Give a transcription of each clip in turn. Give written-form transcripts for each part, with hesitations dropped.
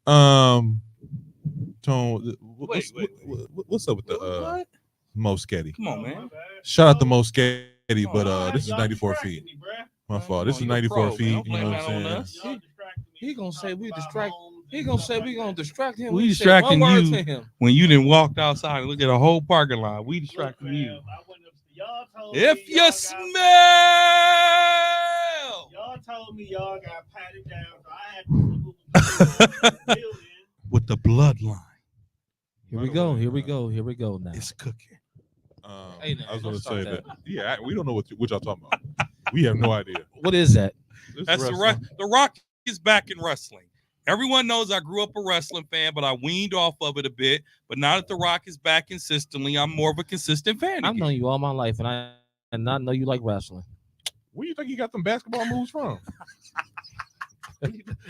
Tone, what's up with the What? Moschetti? Come on, man. Shout out to Moschetti, but Come on, this is man. 94 feet. My Man, fault. come This on, is you a 94 pro, man. feet. Don't You know blame what that I'm on saying? us. He gonna say we distract. He gonna say we gonna distract him. We We say one distracting word you to him. when you didn't walked outside and look at a whole parking lot. We distracting you. If you smell, Y'all told me y'all got patted down, so I had to building. with the bloodline, Here we go. Here we go. Here we go now. it's cooking. Hey, now, I was don't going to start say that. that. Yeah, we don't know what y'all talking about. We have no idea. What is that? This That's wrestling. the Rock is back in wrestling. Everyone knows I grew up a wrestling fan, but I weaned off of it a bit. But now that The Rock is back consistently, I'm more of a consistent fan. I've Again. known you all my life, and I not know you like wrestling. Where you think you got them basketball moves from?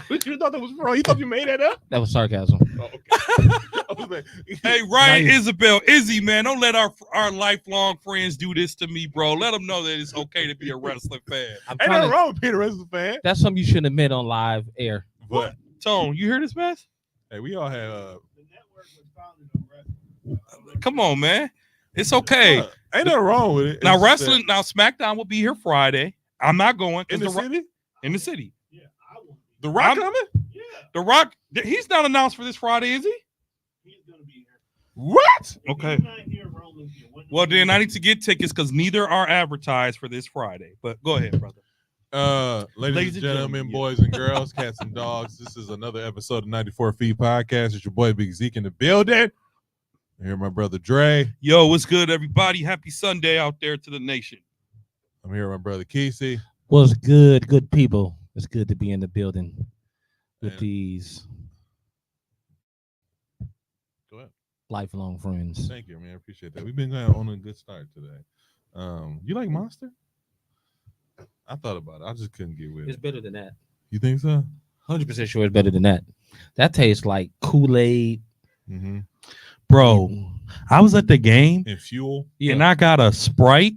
What you thought that was from? You thought you made that up? That was sarcasm. Oh, okay. I was like, Hey, Ryan Nice. Isabel, Izzy, man, don't let our lifelong friends do this to me, bro. Let them know that it's okay to be a wrestling fan. I'm ain't trying nothing to. wrong with being a wrestling fan. That's something you shouldn't admit on live air. But Tone, you hear this mess? hey, we all had The network was founded on wrestling. Come on, man. It's okay. ain't nothing wrong with it. Now It's just wrestling, now SmackDown will be here Friday. I'm not going that in because the city. in the city. Yeah, I want. The Rock I'm- coming? Yeah, The Rock, he's not announced for this Friday, is he? he's gonna be here. What? If Okay. he's not here, Roman's here. When Well, does he then I leave? need to get tickets because neither are advertised for this Friday. But go ahead, brother. Ladies and gentlemen, boys and girls, cats and dogs, this is another episode of 94 Feet Podcast. It's your boy Big Zeke in the building. Here, my brother Dre. Yo, what's good, everybody? Happy Sunday out there to the nation. I'm here with my brother Kesey. What's good, good people? It's good to be in the building with And- these Go ahead. lifelong friends. Thank you, man. I appreciate that. We've been going on a good start today. You like Monster? I thought about it. I just couldn't get with It's it. better than that. You think so? 100% sure it's better than that. That tastes like Kool-Aid. Mm-hmm. Bro, I was at the game And Fuel. Yeah. and I got a Sprite.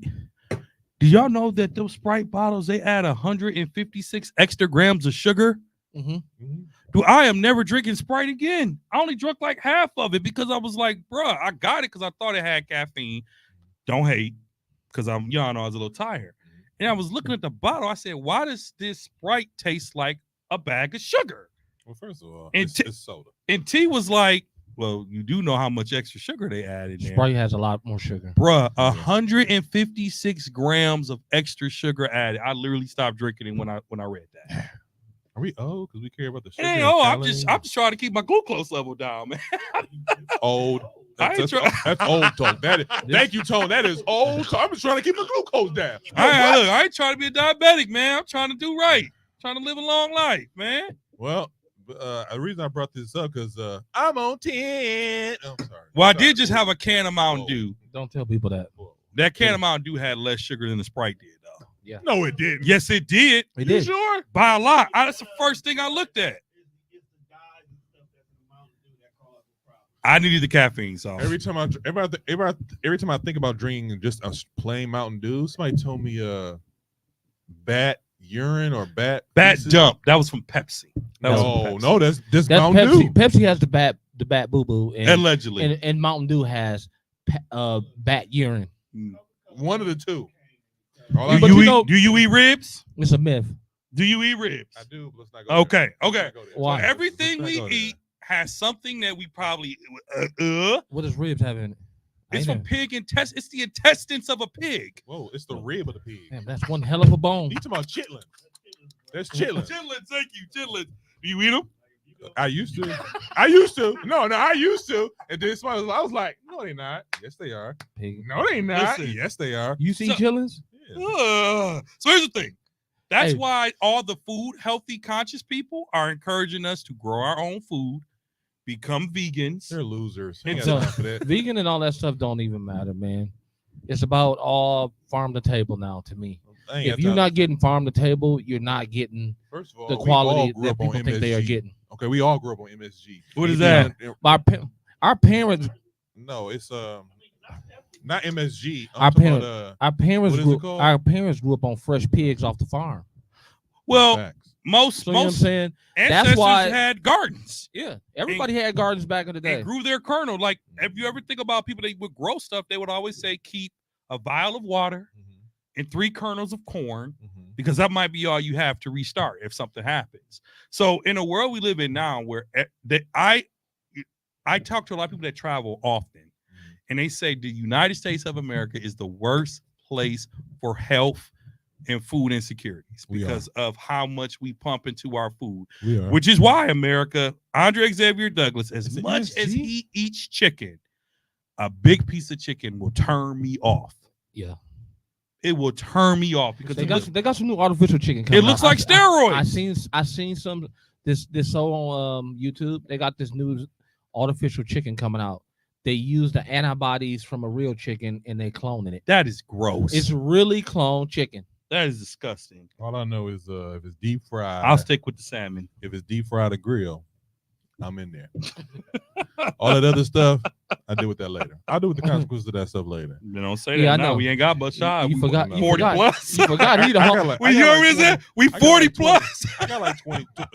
Do y'all know that those Sprite bottles, they add 156 extra grams of sugar? Mhm. Mm-hmm. Dude, I am never drinking Sprite again. I only drank like half of it because I was like, bruh, I got it because I thought it had caffeine. Don't hate because I'm young. I was a little tired. And I was looking at the bottle. I said, why does this Sprite taste like a bag of sugar? Well, first of all, And it's soda. And T was like, well, you do know how much extra sugar they add in there. Sprite has a lot more sugar. Bruh, 156 grams of extra sugar added. I literally stopped drinking it when I read that. Are we old? Because we care about the sugar. Hey, and I'm calories? just trying to keep my glucose level down, man. old. I ain't That's old talk. That is, thank you, Tone. That is old talk. I'm just trying to keep the glucose down. Look, I ain't trying to be a diabetic, man. I'm trying to do right. Trying to live a long life, man. Well, the reason I brought this up because I'm on 10. Oh, I'm sorry. Well, I Sorry. did just have a can of Mountain Dew. Don't tell people that. That can of Mountain Dew had less sugar than the Sprite did, though. No, it didn't. Yes, it did. It You did. sure? By a lot. That's the first thing I looked at. It's the dyes and stuff that's in the Mountain Dew that cause the problem. I needed the caffeine, so Every time I think about drinking just a plain Mountain Dew, somebody told me bat urine or bat pieces. dump. That was from Pepsi. That was from No, Pepsi. no, that's That's Mountain Pepsi. Dew. Pepsi has the bat boo boo, and, Allegedly. and Mountain Dew has bat urine. One of the two. All Do I But you, you eat, know- do you eat ribs? It's a myth. Do you eat ribs? I do, but let's not go Okay, there. okay. Let's not go there. Why? So everything Let's we not go there. eat has something that we probably What does ribs have in it? I it's ain't from know. pig intestines. It's the intestines of a pig. Whoa, it's the rib of the pig. Damn, that's one hell of a bone. You talking about chitlin? That's chitlin. Chitlins, thank you, chitlins. Do you eat them? I used to. I used to. No, I used to. And then somebody I was like, no, they not. Yes, they are. Pig. No, they not. Listen. Yes, they are. You see So- chillins? Yeah. So here's the thing. That's Hey. why all the food healthy conscious people are encouraging us to grow our own food, become vegans. They're losers. Ain't It's got a- time for that. Vegan and all that stuff don't even matter, man. It's about all farm to table now to me. I ain't If got you're time. not getting farm to table, you're not getting First of all, the we all quality grew that up on people think they are MSG. getting. Okay, we all grew up on MSG. What is Yeah, that? Our parents, No, it's not MSG. I'm Our talking parents- about, our parents What is it grew, called? our parents grew up on fresh pigs off the farm. Well, facts. most So you know what I'm most saying? ancestors why- had gardens Yeah, everybody had gardens back in the day. and grew their kernel. Like if you ever think about people that would grow stuff, they would always say keep a vial of water and 3 kernels of corn, because that might be all you have to restart if something happens. So in a world we live in now where I talk to a lot of people that travel often, and they say the United States of America is the worst place for health and food insecurities We because of how much we pump into our food, We are. which is why America, Andre Xavier Douglas, as It's an much as ESG? he eats chicken, a big piece of chicken will turn me off. Yeah. It will turn me off because They got some new artificial chicken coming it looks out. like steroids. I seen some this show on YouTube. They got this new artificial chicken coming out. They use the antibodies from a real chicken and they cloning it. That is gross. It's really cloned chicken. That is disgusting. All I know is if it's deep fried, I'll stick with the salmon. if it's deep fried or grill, I'm in there. All that other stuff, I deal with that later. I'll deal with the consequences of that stuff later. You don't say that. Yeah, I now. know. We ain't got much time. You We forgot. you 40 forgot. plus. You forgot. He the I hum- got like- Well, I you got know like what I'm saying? 20 We I got 40 like 20 plus. I got like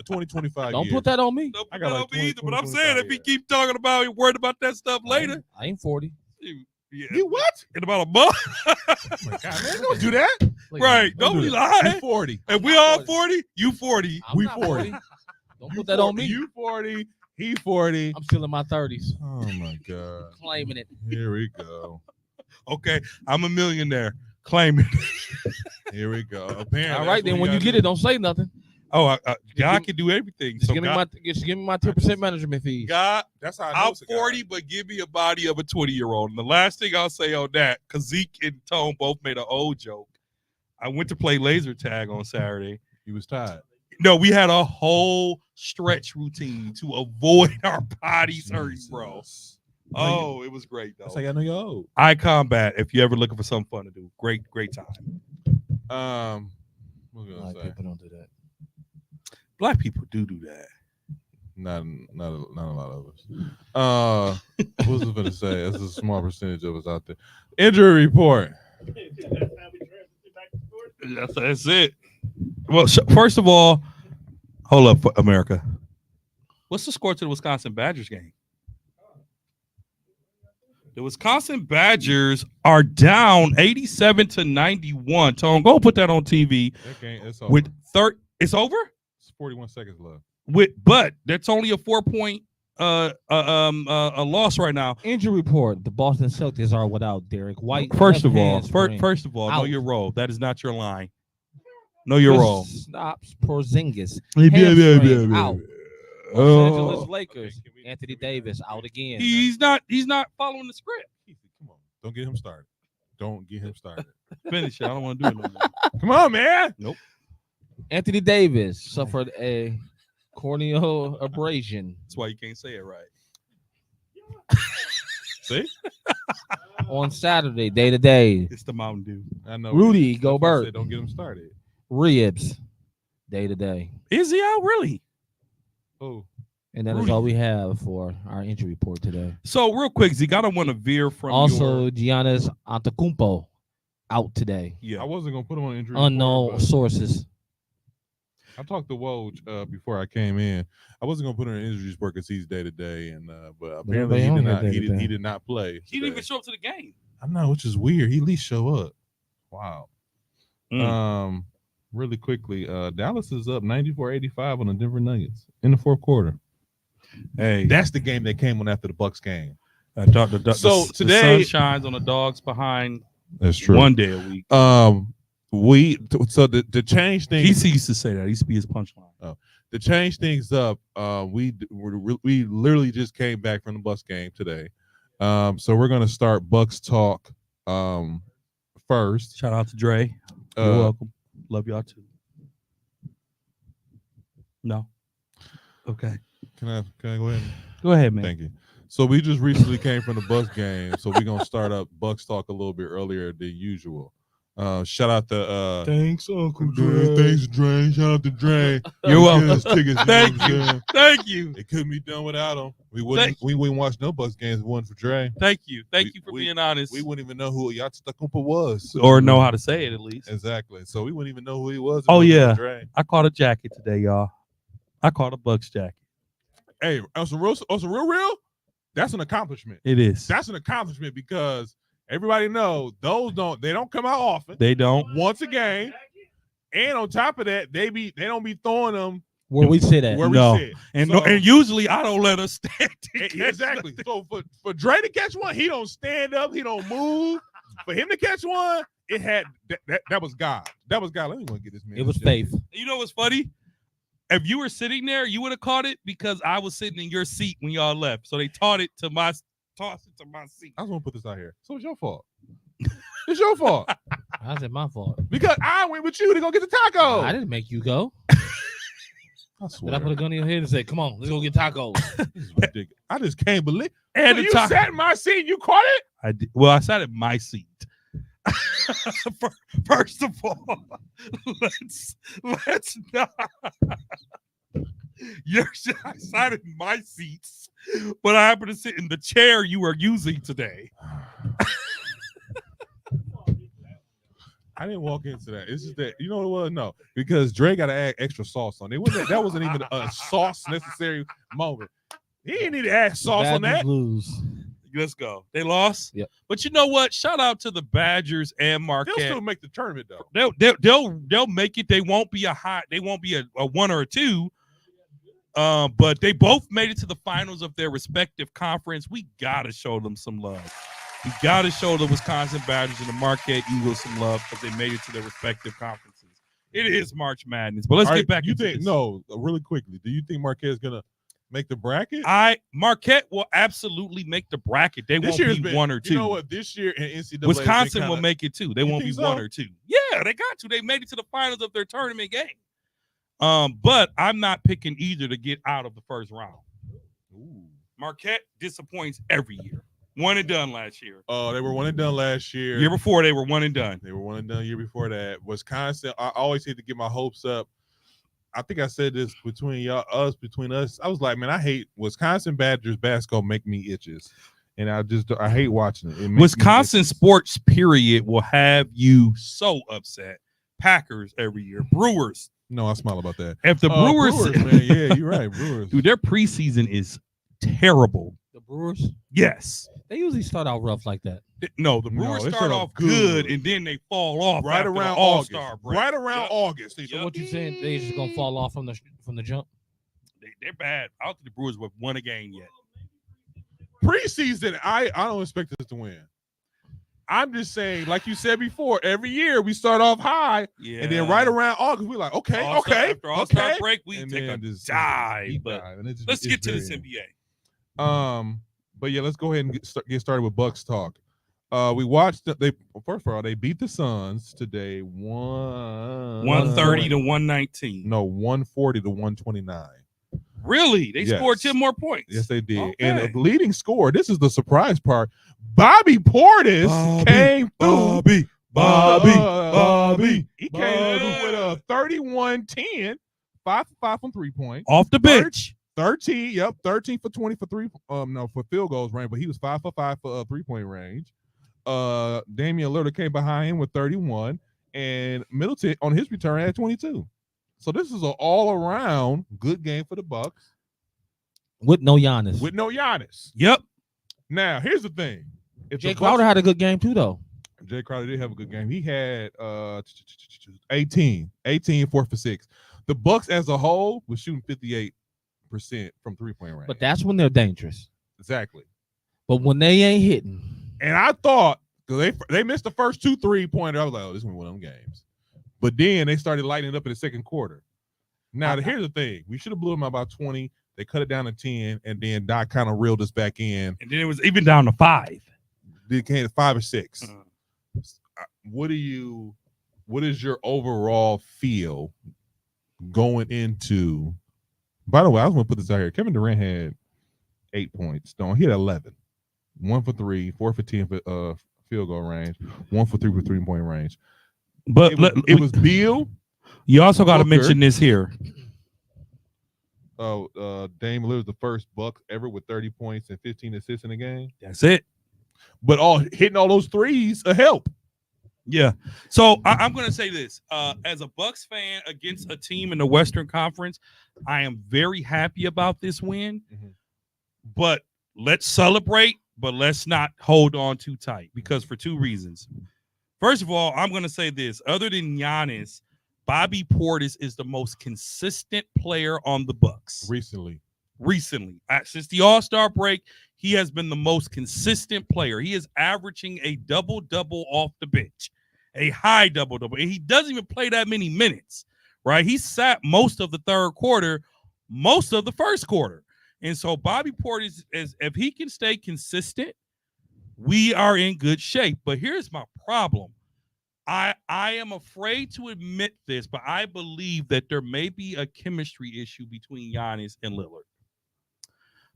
20, 25 Don't years. put that on me. Don't I put got that like on me 20, either. But I'm 20, saying if he 25 keep talking about it, worried about that stuff later, I ain't 40. yeah, You what? in about a month. Oh my God, man, don't do that. Look at Right. me. Don't do be that. lying. You 40. If we not all 40. 40, you 40. I'm We not 40. Don't put that on me. You 40. He 40. I'm still in my 30s, Oh my God. claiming it. Here we go. Okay. I'm a millionaire. Claim it. Here we go. Apparently, All that's right, what then we when you gotta get do. it, don't say nothing. Oh, God give- can do everything. Just So give me God, my 10% management fees. God, That's how I know I'm it's a guy. 40, but give me a body of a 20-year-old. And the last thing I'll say on that, because Zeke and Tone both made an old joke. I went to play laser tag on Saturday. He was tired. No, we had a whole stretch routine to avoid our bodies hurting, bro. Jesus. Oh, it was great That's though. how I know you're old. iCombat, if you're ever looking for something fun to do, great time. What was I A lot gonna of say? people don't do that. Black people do that. Not a lot of us. What was I gonna say? That's a small percentage of us out there. Injury report. That's how we transition back to sports. That's it. Well, first of all, hold up, America. What's the score to the Wisconsin Badgers game? The Wisconsin Badgers are down 87-91. Tone, go put that on TV. That game, it's over. With it's over. It's 41 seconds left. But that's only a 4-point a loss right now. Injury report: the Boston Celtics are without Derek White. First of left all, hamstring. first of all, know Out. your role. That is not your line. Know your role. Stops Porzingis. Hamstring out. Los Angeles Oh, Lakers. Can we- Anthony can we- Davis out again. he's not following the script. Come on. Don't get him started. Don't get him started. Finish it. I don't want to do it no more. Come on, man. Anthony Davis suffered a corneal abrasion That's why you can't say it right. See? on Saturday, day to day. It's the Mountain Dew. I know. Rudy That's why I Gobert. said don't get him started. Ribs, day to day. Is he out really? Oh, And that is Rudy. all we have for our injury report today. So real quick, Zeke, I don't want to veer from Also, your, Giannis Antetokounmpo out today. I yeah. wasn't gonna put him on injury. Unknown report, but sources. I talked to Woj before I came in. I wasn't gonna put him on injuries report because he's day to day, and but apparently everybody he on did here not. He day-to-day. did not play. He didn't today. even show up to the game. I know, which is weird. He at least show up. Wow. Really quickly, Dallas is up 94-85 on the Denver Nuggets in the fourth quarter. Hey, That's the game that came on after the Bucks game. so So the today- sun shines on the dogs behind That's one day a week. To change things, He used to say that. He used to be his punchline. to change things up, we literally just came back from the Bucks game today. So we're gonna start Bucks talk first. Shout out to Dre. You're welcome. Love y'all too. No. Okay. Can I go ahead? Go ahead, man. Thank you. So we just recently came from the Bucks game, so we're gonna start up Bucks talk a little bit earlier than usual. Shout out to Thanks, Uncle Thanks, Dre. Shout out to Dre. You're welcome. Tickets, you know Thank what I'm you. saying? Thank you. It couldn't be done without him. We wouldn't watch no Bucks games if it wasn't for Dre. Thank you. Thank We- you for we- being honest. We wouldn't even know who Yatsukumpa was. Or know how to say it at least. Exactly. So we wouldn't even know who he was. if Oh, it wasn't for yeah. Dre. I caught a jacket today, y'all. I caught a Bucks jacket. Hey, on some real, that's an accomplishment. It is. That's an accomplishment because everybody knows they don't come out often. They don't. Once a game. And on top of that, they don't be throwing them Where we sit at. where No. we sit. And So- and usually I don't let us stand. to catch Exactly. nothing. So for Dre to catch one, he don't stand up, he don't move. For him to catch one, it had that was God. That was God. Let me go get this man. It was faith. You know what's funny? If you were sitting there, you would have caught it because I was sitting in your seat when y'all left. So they tossed it to my seat. I was gonna put this out here. So it's your fault. It's your fault How's it my fault? because I went with you to go get the taco. I didn't make you go. I Did swear. I put a gun in your head and say, "Come on, let's go get tacos"? This is ridiculous. I just can't believe. And So the you taco- sat in my seat and you caught it. I did. Well, I sat in my seat. First of all, let's not. I sat in my seats, but I happen to sit in the chair you are using today. I didn't walk into that. It's just that you know what it was? No, because Dre got to add extra sauce on it. That wasn't even a sauce necessary moment. He didn't need to add sauce on Badgers that. lose. Let's go. They lost. Yep. But you know what? Shout out to the Badgers and They'll Marquette. still make the tournament though. They'll make it. They won't be a 1 or a 2. But they both made it to the finals of their respective conference. We gotta show them some love. We gotta show the Wisconsin Badgers and the Marquette Eagles some love because they made it to their respective conferences. It is March Madness, but let's All get right, back You into think this. no? Really quickly, do you think Marquette's gonna make the bracket? Marquette will absolutely make the bracket. They This won't year's be been 1 or 2. You know what? This year in NCAA, Wisconsin will make it too. They You won't be think so? 1 or 2. Yeah, they got to. They made it to the finals of their tournament game. But I'm not picking either to get out of the first round. Marquette disappoints every year. 1 and done last year. Oh, they were 1 and done last year. Year before they were 1 and done. They were 1 and done year before that. Wisconsin, I always hate to get my hopes up. I think I said this between us. I was like, man, I hate Wisconsin Badgers basketball make me itches. And I hate watching it. It makes me Wisconsin itches. sports period will have you so upset. Packers every year. Brewers. No, I smile about that. If the Brewers, man, yeah, you're right. Brewers. dude, their preseason is terrible. The Brewers, Yes. they usually start out rough like that. No, the No, Brewers they start start off off good good. and then they fall off right after around the August. All-Star break. Right around Yep. August. So Yep. what you saying? They just gonna fall off from the jump? They're bad. I don't think the Brewers have won a game yet. Preseason, I don't expect us to win. I'm just saying, like you said before, every year we start off high, Yeah. and then right around August we're like, okay, After All-Star okay. break, we And take a then just dive. deep But dive, and it just- let's it's get to very this interesting. NBA. But yeah, let's go ahead and get started with Bucks talk. We watched first of all, they beat the Suns today 130 to 119. no 140 to 129. Really? They scored Yes. 10 more points. Yes, they did. Okay. And the leading scorer, this is the surprise part. Bobby Portis came through. Bobby. He came through with a 31-10, 5 for 5 from 3-point. Off the bench. 13 for 20 for for field goals range, but he was 5 for 5 for 3-point range. Damian Lillard came behind him with 31, and Middleton on his return had 22. So this is an all-around good game for the Bucks With no Giannis. with no Giannis. Yep. Now, here's the thing. If Jay the Bucks- Crowder had a good game too, though. Jay Crowder did have a good game. He had 18, 4 for 6. The Bucks as a whole was shooting 58% from 3-point range. But that's when they're dangerous. exactly. But when they ain't hitting, And I thought, because they missed the first 2 3-pointers, I was like, oh, this is one of them games. But then they started lighting up in the second quarter. Now, here's the thing. We should have blew them out by 20. They cut it down to 10, and then Doc kind of reeled us back in. And then it was even down to 5. They came to 5 or 6. Uh-huh. What is your overall feel going into? By the way, I was going to put this out here. Kevin Durant had 8 points. Don't he had 11. 1 for 3, 4 for 10 for field goal range, 1 for 3 for 3-point range. But it was Beal. you also got to Booker. mention this here. Dame Lillard's the first Bucks ever with 30 points and 15 assists in a game. That's it. But hitting all those threes a help. Yeah. So I'm going to say this. As a Bucks fan against a team in the Western Conference, I am very happy about this win. Mhm. But let's celebrate, but let's not hold on too tight because for two reasons. First of all, I'm going to say this. Other than Giannis, Bobby Portis is the most consistent player on the Bucks. Recently. Since the All-Star break, he has been the most consistent player. He is averaging a double-double off the bench, a high double-double. And he doesn't even play that many minutes, right? He sat most of the third quarter, most of the first quarter. And so Bobby Portis, if he can stay consistent, we are in good shape. But here's my problem. I am afraid to admit this, but I believe that there may be a chemistry issue between Giannis and Lillard.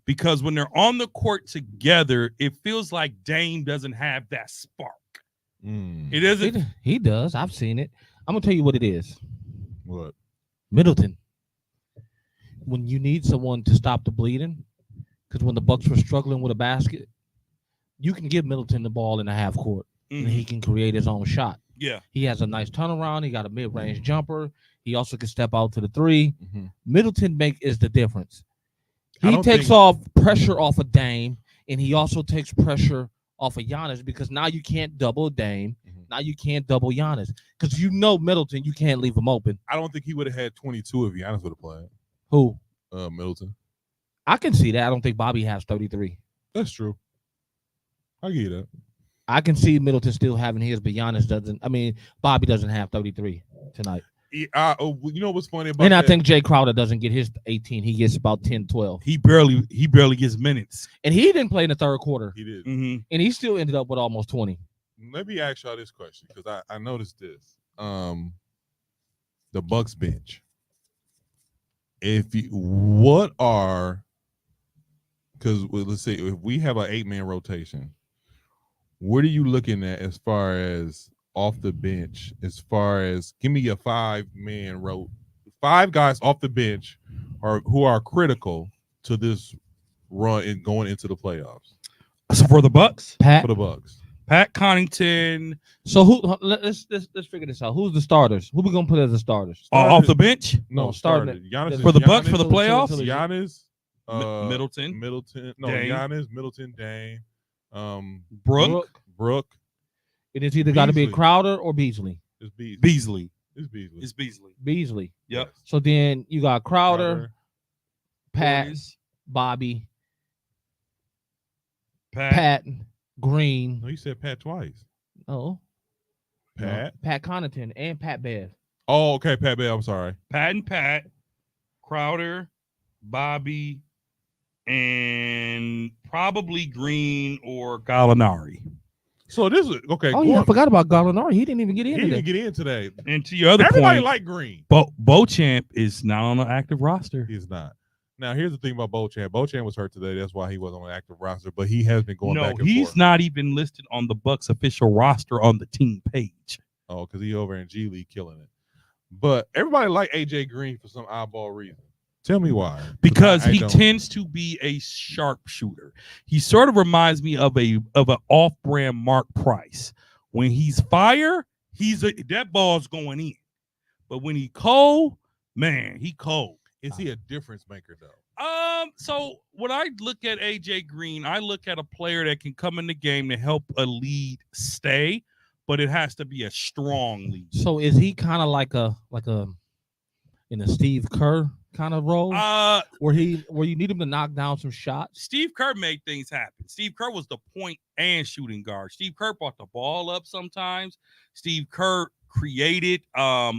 Because when they're on the court together, it feels like Dame doesn't have that spark. It isn't. He does. I've seen it. I'm gonna tell you what it is. What? Middleton. When you need someone to stop the bleeding, because when the Bucks were struggling with a basket, you can give Middleton the ball in the half court, and he can create his own shot. Yeah. He has a nice turnaround. He got a mid-range jumper. He also can step out to the three. Mhm. Middleton is the difference. I He don't takes think- off pressure off of Dame, and he also takes pressure off of Giannis because now you can't double Dame. Mhm. Now you can't double Giannis because Middleton, you can't leave him open. I don't think he would have had 22 if Giannis would have played. Who? Middleton. I can see that. I don't think Bobby has 33. That's true. I get that. I can see Middleton still having his, but Giannis doesn't. I mean, Bobby doesn't have 33 tonight. You know what's funny about And I that? think Jay Crowder doesn't get his 18. He gets about 10, 12. He barely gets minutes. And he didn't play in the third quarter. he did. Mm-hmm. And he still ended up with almost 20. Let me ask y'all this question because I noticed this. The Bucks bench. Because let's say if we have an 8-man rotation, what are you looking at as far as off the bench? As far as give me a 5-man row, 5 guys off the bench who are critical to this run and going into the playoffs So for the Bucks, Pat. for the Bucks. Pat Connaughton So let's figure this out. Who's the starters? Who we gonna put as the starters? off the bench. No, No, starting started. Giannis For the Bucks for the Giannis- playoffs? Giannis, Middleton, Middleton, no, Dame. Giannis, Middleton, Dame, Brooke, Brooke. It is either got to be Beasley. Crowder or Beasley. It's Beasley. Beasley. It's Beasley. It's Beasley. Beasley. Yep. So then you got Crowder, Pat, Portis, Bobby, Pat. Pat, Green. No, you said Pat twice. Oh, Pat. Pat Connaughton and Pat Bev. Oh, okay, Pat Bell. I'm sorry. Pat, Crowder, Bobby, and probably Green or Gallinari. So this is okay. Oh yeah, I forgot about Gallinari. He didn't even get He in didn't today. get in today. And to your other Everybody point, like Green. Beauchamp is not on the active roster. He's not. Now here's the thing about Beauchamp. Beauchamp was hurt today. That's why he wasn't on the active roster. But he has been going No, back and he's forth. not even listed on the Bucks official roster on the team page. Oh, because he over in G League killing it. But everybody like AJ Green for some oddball reason. Tell me why. Because I he don't. tends to be a sharpshooter. He sort of reminds me of an off-brand Mark Price. When he's fire, that ball's going in. But when he cold, man, he cold. Is he a difference maker though? So when I look at AJ Green, I look at a player that can come in the game to help a lead stay, but it has to be a strong lead. So is he kind of like a in a Steve Kerr kind of role where you need him to knock down some shots? Steve Kerr made things happen. Steve Kerr was the point and shooting guard. Steve Kerr brought the ball up sometimes. Steve Kerr created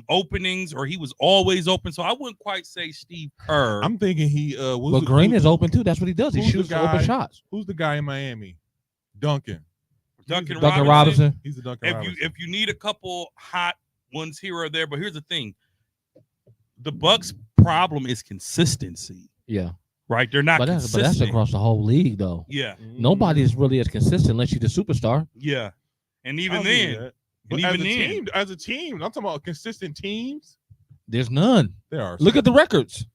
openings, or he was always open. So I wouldn't quite say Steve Kerr. I'm thinking he But Green is open too. That's what he does. He who's the shoots open guy? shots. Who's the guy in Miami? Duncan. Duncan Robinson. He's the Duncan Robinson. If you need a couple hot ones here or there, but here's the thing: the Bucks' problem is consistency. Yeah, Right? They're not but that's consistent. across the whole league though. Yeah, Nobody is really as consistent unless you're the superstar. yeah. And I'll even give you then, that. But And as even a then, team, I'm talking about consistent teams. There's none. There are. Look at the records.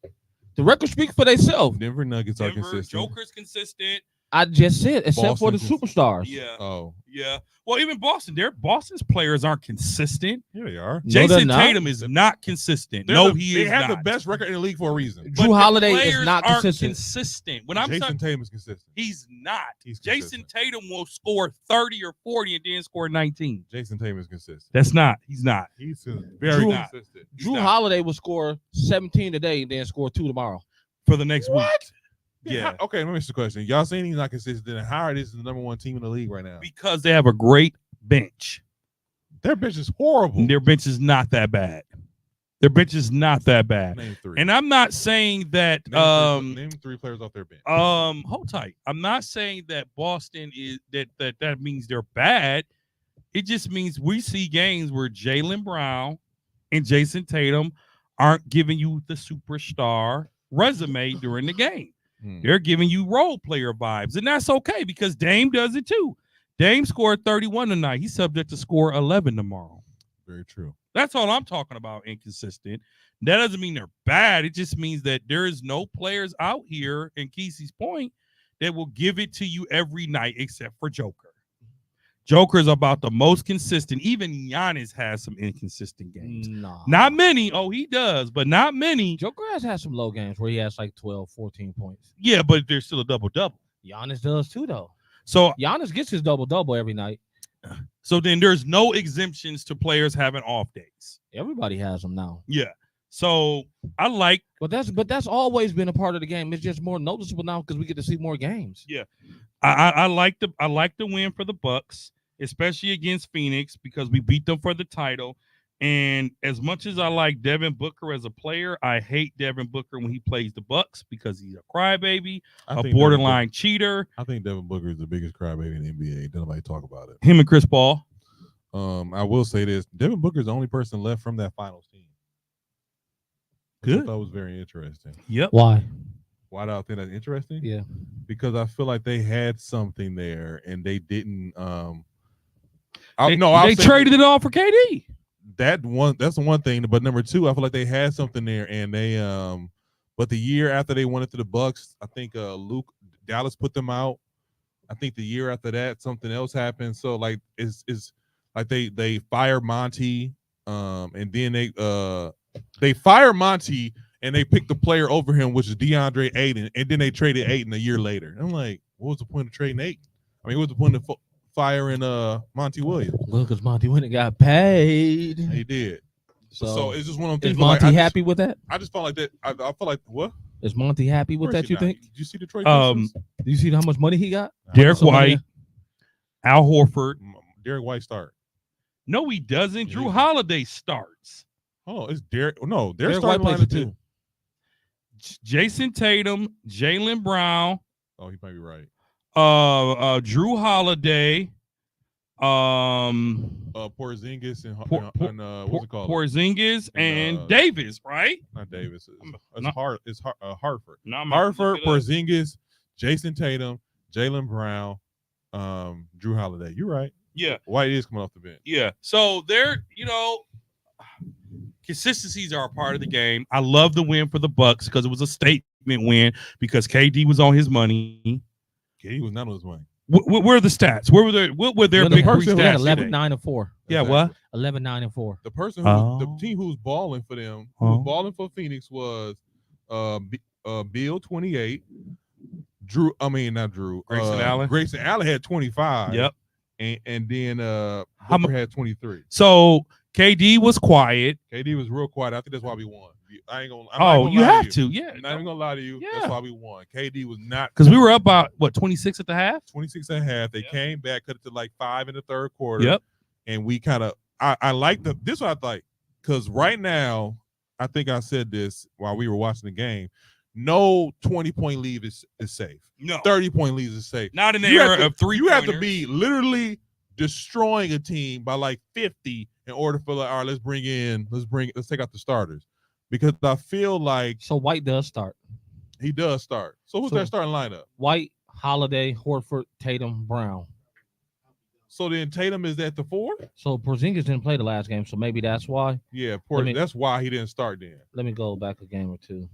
The records speak for themselves. Denver Nuggets are Denver, consistent. Joker's consistent. I just said, except for the Boston's- superstars. Yeah, Oh, yeah. Well, even Boston's players aren't consistent. here they are. No, they're Jason not. Tatum is not consistent. They're No, the- he they is have not. the best record in the league for a reason. But Drew the Holiday is players not aren't consistent. consistent. When I'm Jason saying Tatum is consistent. he's not. He's Jason consistent. Tatum will score 30 or 40 and then score 19. Jason Tatum is consistent. That's not. He's not. He's very Drew- consistent. Drew not. Holiday will score 17 today and then score 2 tomorrow. For the next week. What? Yeah. Okay, let me ask you a question. Y'all saying he's not consistent, then how are this the number one team in the league right now? Because they have a great bench. Their bench is horrible. Their bench is not that bad. Their bench is not that bad. Name three. And I'm not saying that name three players off their bench. hold tight. I'm not saying that Boston is that means they're bad. It just means we see games where Jaylen Brown and Jason Tatum aren't giving you the superstar resume during the game. They're giving you role player vibes, and that's okay because Dame does it too. Dame scored 31 tonight. He's subject to score 11 tomorrow. Very true. That's all I'm talking about. Inconsistent. That doesn't mean they're bad. It just means that there is no players out here, in Kesey's point, that will give it to you every night except for Joker. Joker is about the most consistent. Even Giannis has some inconsistent games. Nah. Not many. Oh, he does, but not many. Joker has had some low games where he has like 12, 14 points. Yeah, but there's still a double-double. Giannis does too, though. So Giannis gets his double-double every night. then there's no exemptions to players having off days. Everybody has them now. Yeah. So I like But that's always been a part of the game. It's just more noticeable now because we get to see more games. I like the win for the Bucks, especially against Phoenix because we beat them for the title. And as much as I like Devin Booker as a player, I hate Devin Booker when he plays the Bucks because he's a crybaby, a borderline cheater. I think Devin Booker is the biggest crybaby in the NBA. Don't nobody talk about it. Him and Chris Paul. I will say this: Devin Booker is the only person left from that finals team. Which Good. I thought was very interesting. Yep. Why? Why do I think that's interesting? Yeah. Because I feel like they had something there and they didn't. They traded it all for KD. That's the one thing. But number two, I feel like they had something there and they but the year after they went into the Bucks, I think Dallas put them out. I think the year after that, something else happened. So like it's like they fired Monty, and then they fired Monty and they picked the player over him, which is DeAndre Ayton, and then they traded Ayton a year later. I'm like, what was the point of trading Ayton? I mean, what was the point of firing Monty Williams? Well, because Monty went and got paid. He did. So it's just one of them is things. where, Monty like, happy with that? I just felt like that. I felt like what? Is Monty happy with Of that? course You you're not. think? Did you see the trade? Pistons? Do you see how much money he got? Derek So many- White, Al Horford. Derek White start. No, he doesn't. Yeah, Drew he- Holiday starts. Oh, it's Derek. No, they're Derek White starting plays lineup it too. Jason Tatum, Jaylen Brown, Oh, he might be right. Drew Holiday, Porzingis and Por- what's it called? Porzingis, And, and Davis, right? Not Davis. It's No. Hartford. No, I'm Hartford, looking it up. Porzingis, Jason Tatum, Jaylen Brown, Drew Holiday. You're right. Yeah, White is coming off the bench. yeah. So they're, consistencies are a part of the game. I love the win for the Bucks because it was a statement win because KD was on his money. He was not on his money. Where are the stats? What were their Well, the big three person who had stats? 11, today? 9, and 4. Yeah, Exactly. what? 11, 9, and 4. The person who the team who was balling for them, who Oh. was balling for Phoenix was Bill 28. Not Drew. Grayson Allen? Grayson Allen had 25. Yep. And then How Booker had 23. So KD was quiet. KD was real quiet. I think that's why we won. I ain't gonna. Oh, you have to, yeah. I'm not even gonna lie to you. Yeah. That's why we won. KD was not Because we were up by 26 at the half. 26 and a half. They Yep. came back, cut it to like 5 in the third quarter. Yep. And we kind of, I like this one. I like because right now, I think I said this while we were watching the game. No 20-point lead is safe. No, 30-point lead is safe. not in the You have era to- of three. You have to be literally destroying a team by like 50 in order for like, all right, let's take out the starters. Because I feel like So White does start. he does start. So who's So- their starting lineup? White, Holiday, Horford, Tatum, Brown. So then Tatum is at the 4? So Porzingis didn't play the last game, so maybe that's why. Yeah, Let me- that's why he didn't start then. Let me go back a game or two.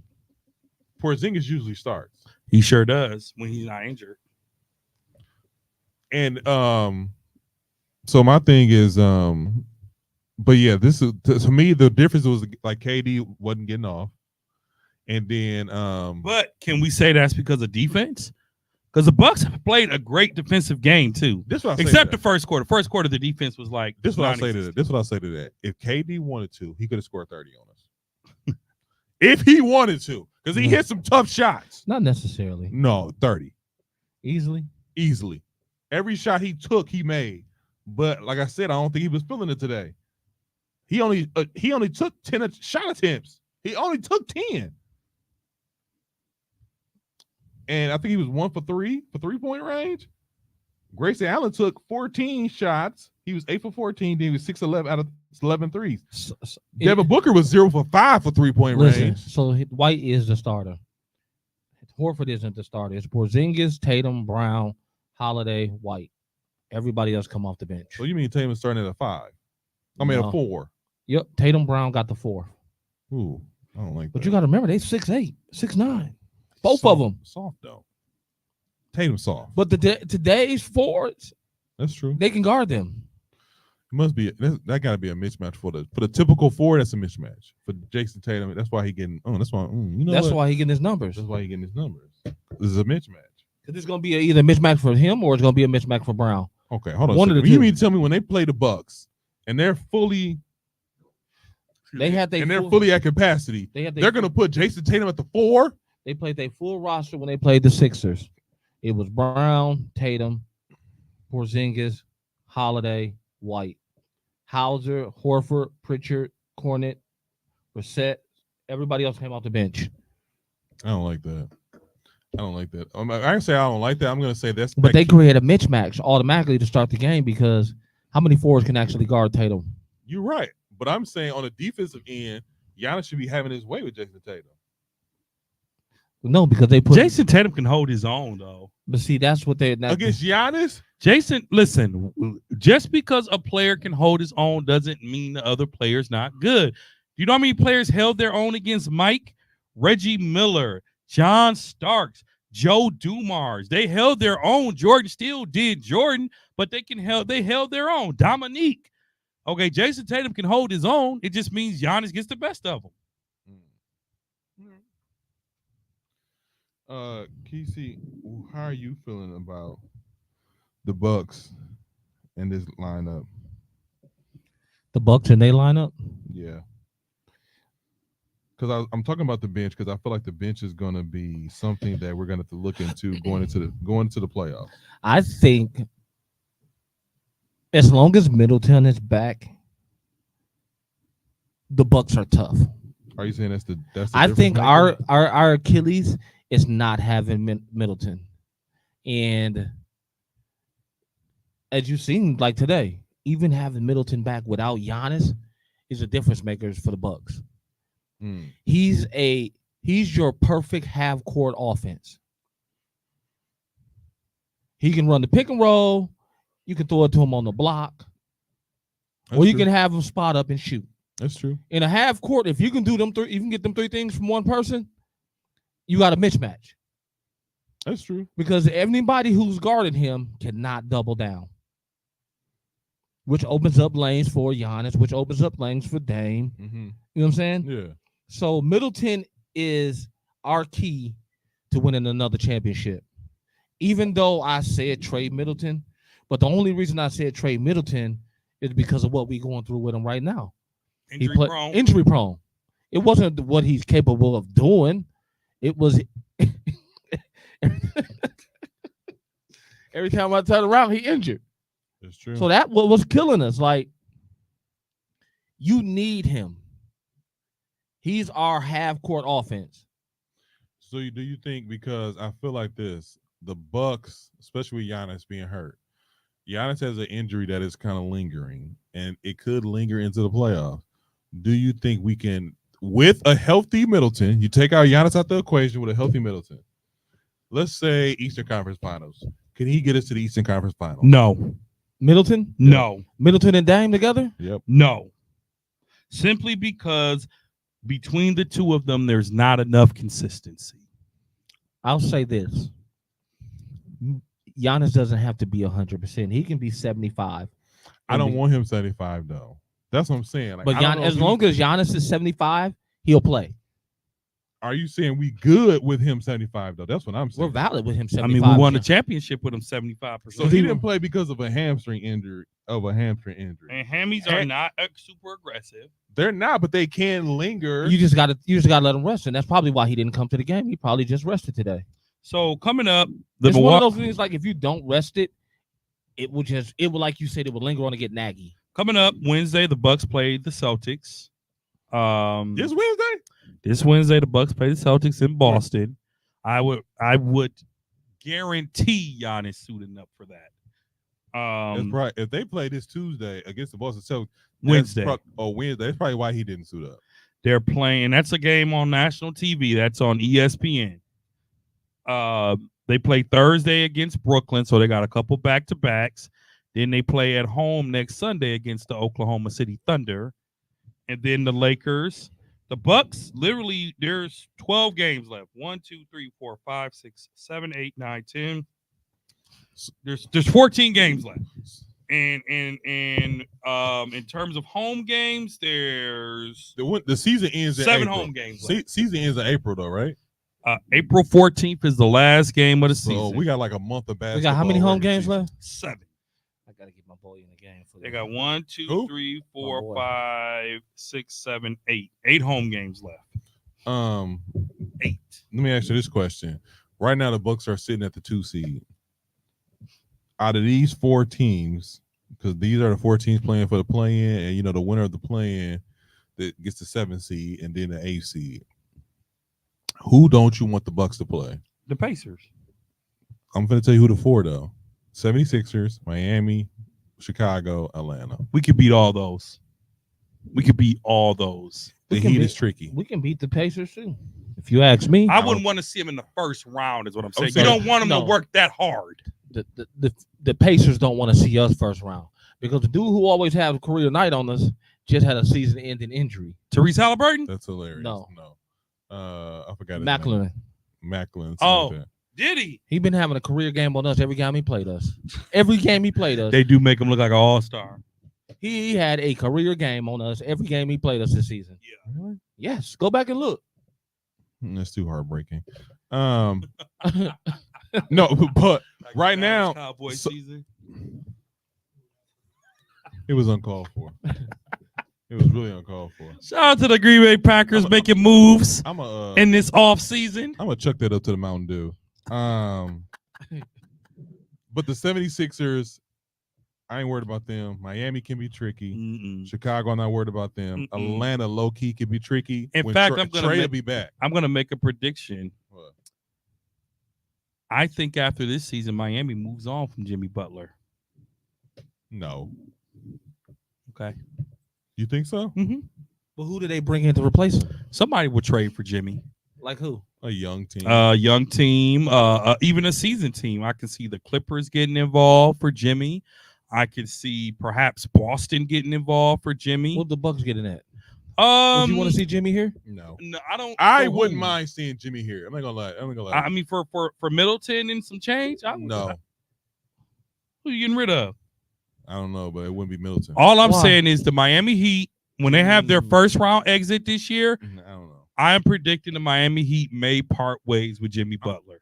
Porzingis usually starts. He sure does when he's not injured. And so my thing is but yeah, this is to me the difference was like KD wasn't getting off. And then But can we say that's because of defense? Because the Bucks have played a great defensive game too. this what I say to Except that. the first quarter. First quarter, the defense was like This is what I say to that. non-existent. This is what I say to that. If KD wanted to, he could have scored 30 on us. If he wanted to, because he No. hit some tough shots. Not necessarily. No, 30 Easily. easily. Every shot he took, he made. But like I said, I don't think he was feeling it today. He only took 10 shot attempts. He only took 10. And I think he was 1 for 3 for 3-point range. Grayson Allen took 14 shots. He was 8 for 14. Then he was 6-11 out of 11 threes. Devin Booker was 0 for 5 for 3-point Listen, range. so White is the starter. Horford isn't the starter. It's Porzingis, Tatum, Brown, Holiday, White. Everybody else come off the bench. So you mean Tatum starting at a 5? I mean No. a 4. Yep, Tatum, Brown got the 4. Ooh, I don't like But that. you got to remember, they 6'8", 6'9". Both of them. Soft though. Tatum soft. But today's forwards, That's true. they can guard them. It must be that got to be a mismatch for the typical forward. That's a mismatch for Jason Tatum. That's why he getting. Oh, that's why. You know That's what? why he getting his numbers. That's why he getting his numbers. This is a mismatch. Because it's going to be either a mismatch for him or it's going to be a mismatch for Brown. Okay, hold on. One of the You two. mean to tell me when they play the Bucks and they're fully They had they they're full- fully at capacity, They had they're gonna put Jason Tatum at the 4? They played their full roster when they played the Sixers. It was Brown, Tatum, Porzingis, Holiday, White, Hauser, Horford, Pritchard, Cornet, Brissett. Everybody else came off the bench. I don't like that. I don't like that. I can say I don't like that. I'm gonna say that's. But they create a mismatch automatically to start the game because how many forwards can actually guard Tatum? You're right, but I'm saying on the defensive end, Giannis should be having his way with Jason Tatum. No, because they put Jason Tatum can hold his own though. But see, that's what they Against Giannis, Jason, listen, just because a player can hold his own doesn't mean the other player's not good. You know how many players held their own against Mike? Reggie Miller, John Starks, Joe Dumars. They held their own. Jordan still did Jordan, but they held their own. Dominique. Okay, Jason Tatum can hold his own. It just means Giannis gets the best of him. Kesey, how are you feeling about the Bucks and this lineup? the Bucks and they line up. Yeah, because I'm talking about the bench because I feel like the bench is going to be something that we're going to have to look into going into the playoffs. I think as long as Middleton is back, the Bucks are tough. Are you saying that's the I difference think maker? our Achilles is not having Middleton, and as you've seen, like today, even having Middleton back without Giannis is a difference maker for the Bucks. Mm. He's your perfect half court offense. He can run the pick and roll. You can throw it to him on the block, That's or you true. can have him spot up and shoot. That's true. In a half court, if you can do them three, you can get them three things from one person. You got a mismatch That's true. because anybody who's guarding him cannot double down, which opens up lanes for Giannis, which opens up lanes for Dame. Mm-hmm. You know what I'm saying? Yeah. So Middleton is our key to winning another championship. Even though I said trade Middleton, but the only reason I said trade Middleton is because of what we're going through with him right now. Injury prone. It wasn't what he's capable of doing. It was every time I turn around, he injured. That's true. So that what was killing us. Like, you need him. He's our half court offense. So do you think, because I feel like this, the Bucks, especially with Giannis being hurt, Giannis has an injury that is kind of lingering, and it could linger into the playoffs. Do you think we can, with a healthy Middleton, you take out Giannis out the equation with a healthy Middleton, let's say Eastern Conference Finals, can he get us to the Eastern Conference Finals? No. Middleton? No. Middleton and Dame together? Yep. No. Simply because between the two of them, there's not enough consistency. I'll say this. Giannis doesn't have to be 100%. He can be 75. I don't want him 75 though. That's what I'm saying. Like, But I don't know as if long as Giannis is 75, he'll play. are you saying we good with him 75 though? That's what I'm We're saying. valid with him 75. I mean, we won a championship with him 75%. So he didn't play because of a hamstring injury. And hammies are not super aggressive. They're not, but they can linger. You just gotta let him rest, and that's probably why he didn't come to the game. He probably just rested today. So coming up, the It's one of Milwaukee, those things like if you don't rest it, it will like you said, it will linger on and get naggy. coming up Wednesday, the Bucks play the Celtics. This Wednesday? This Wednesday, the Bucks play the Celtics in Boston. I would guarantee Giannis suiting up for that. That's right. If they play this Tuesday against the Boston Celtics, Wednesday. Wednesday. That's probably why he didn't suit up. They're playing. That's a game on national TV. That's on ESPN. They play Thursday against Brooklyn, so they got a couple back-to-backs. Then they play at home next Sunday against the Oklahoma City Thunder. And then the Lakers. The Bucks, literally, there's 12 games left. 1, 2, 3, 4, 5, 6, 7, 8, 9, 10. There's 14 games left. And in terms of home games, there's the season ends in 7 April. home games left. Season ends in April though, right? April 14th is the last game of the So season. we got like a month of basketball. We got how many home regular games season. left? 7. I gotta get my boy in the game for They got 1, 2, Who? 3, Oh, 4, boy. 5, 6, 7, 8. 8 home games left. 8. Let me ask you this question. Right now, the Bucks are sitting at the 2 seed. Out of these 4 teams, because these are the 4 teams playing for the play-in, and the winner of the play-in that gets the 7 seed and then the 8 seed. Who don't you want the Bucks to play? The Pacers. I'm going to tell you who the 4 though. 76ers, Miami, Chicago, Atlanta. We could beat all those. We could beat all those. The We can Heat beat- is tricky. We can beat the Pacers too, if you ask me. I wouldn't want to see him in the first round, is what I'm saying. You saying- don't want him No. to work that hard. The Pacers don't want to see us first round because the dude who always has a career night on us just had a season-ending injury. Tariq Halliburton? That's hilarious. No. I forgot his Macklin. name. Macklin. Oh. Like that. Did he? He been having a career game on us every game he played us. Every game he played us. They do make him look like an all-star. He had a career game on us every game he played us this season. Yeah. Really? Yes, go back and look. That's too heartbreaking. No, but right now, Cowboy so- season. it was uncalled for. It was really uncalled for. Shout out to the Green Bay Packers making moves I'm a in this offseason. I'm gonna chuck that up to the Mountain Dew. But the 76ers, I ain't worried about them. Miami can be tricky. Mm-mm. Chicago, I'm not worried about them. Mm-mm. Atlanta, low key, can be tricky. In When fact, I'm gonna Trey will make- be back. I'm going to make a prediction. What? I think after this season, Miami moves on from Jimmy Butler. No, Okay. you think so? Mm-hmm. But who did they bring in to replace him? Somebody would trade for Jimmy. Like who? A young team. Young team, even a seasoned team. I can see the Clippers getting involved for Jimmy. I could see perhaps Boston getting involved for Jimmy. What the Bucks getting at? Would you want to see Jimmy here? no, No, I don't. I for wouldn't who? mind seeing Jimmy here. I'm not gonna lie. I'm not gonna lie. I mean, for Middleton and some change. I would. No, Who you getting rid of? I don't know, but it wouldn't be Middleton. All I'm Why? saying is the Miami Heat, when they have their first round exit this year, I don't know. I am predicting the Miami Heat may part ways with Jimmy Butler.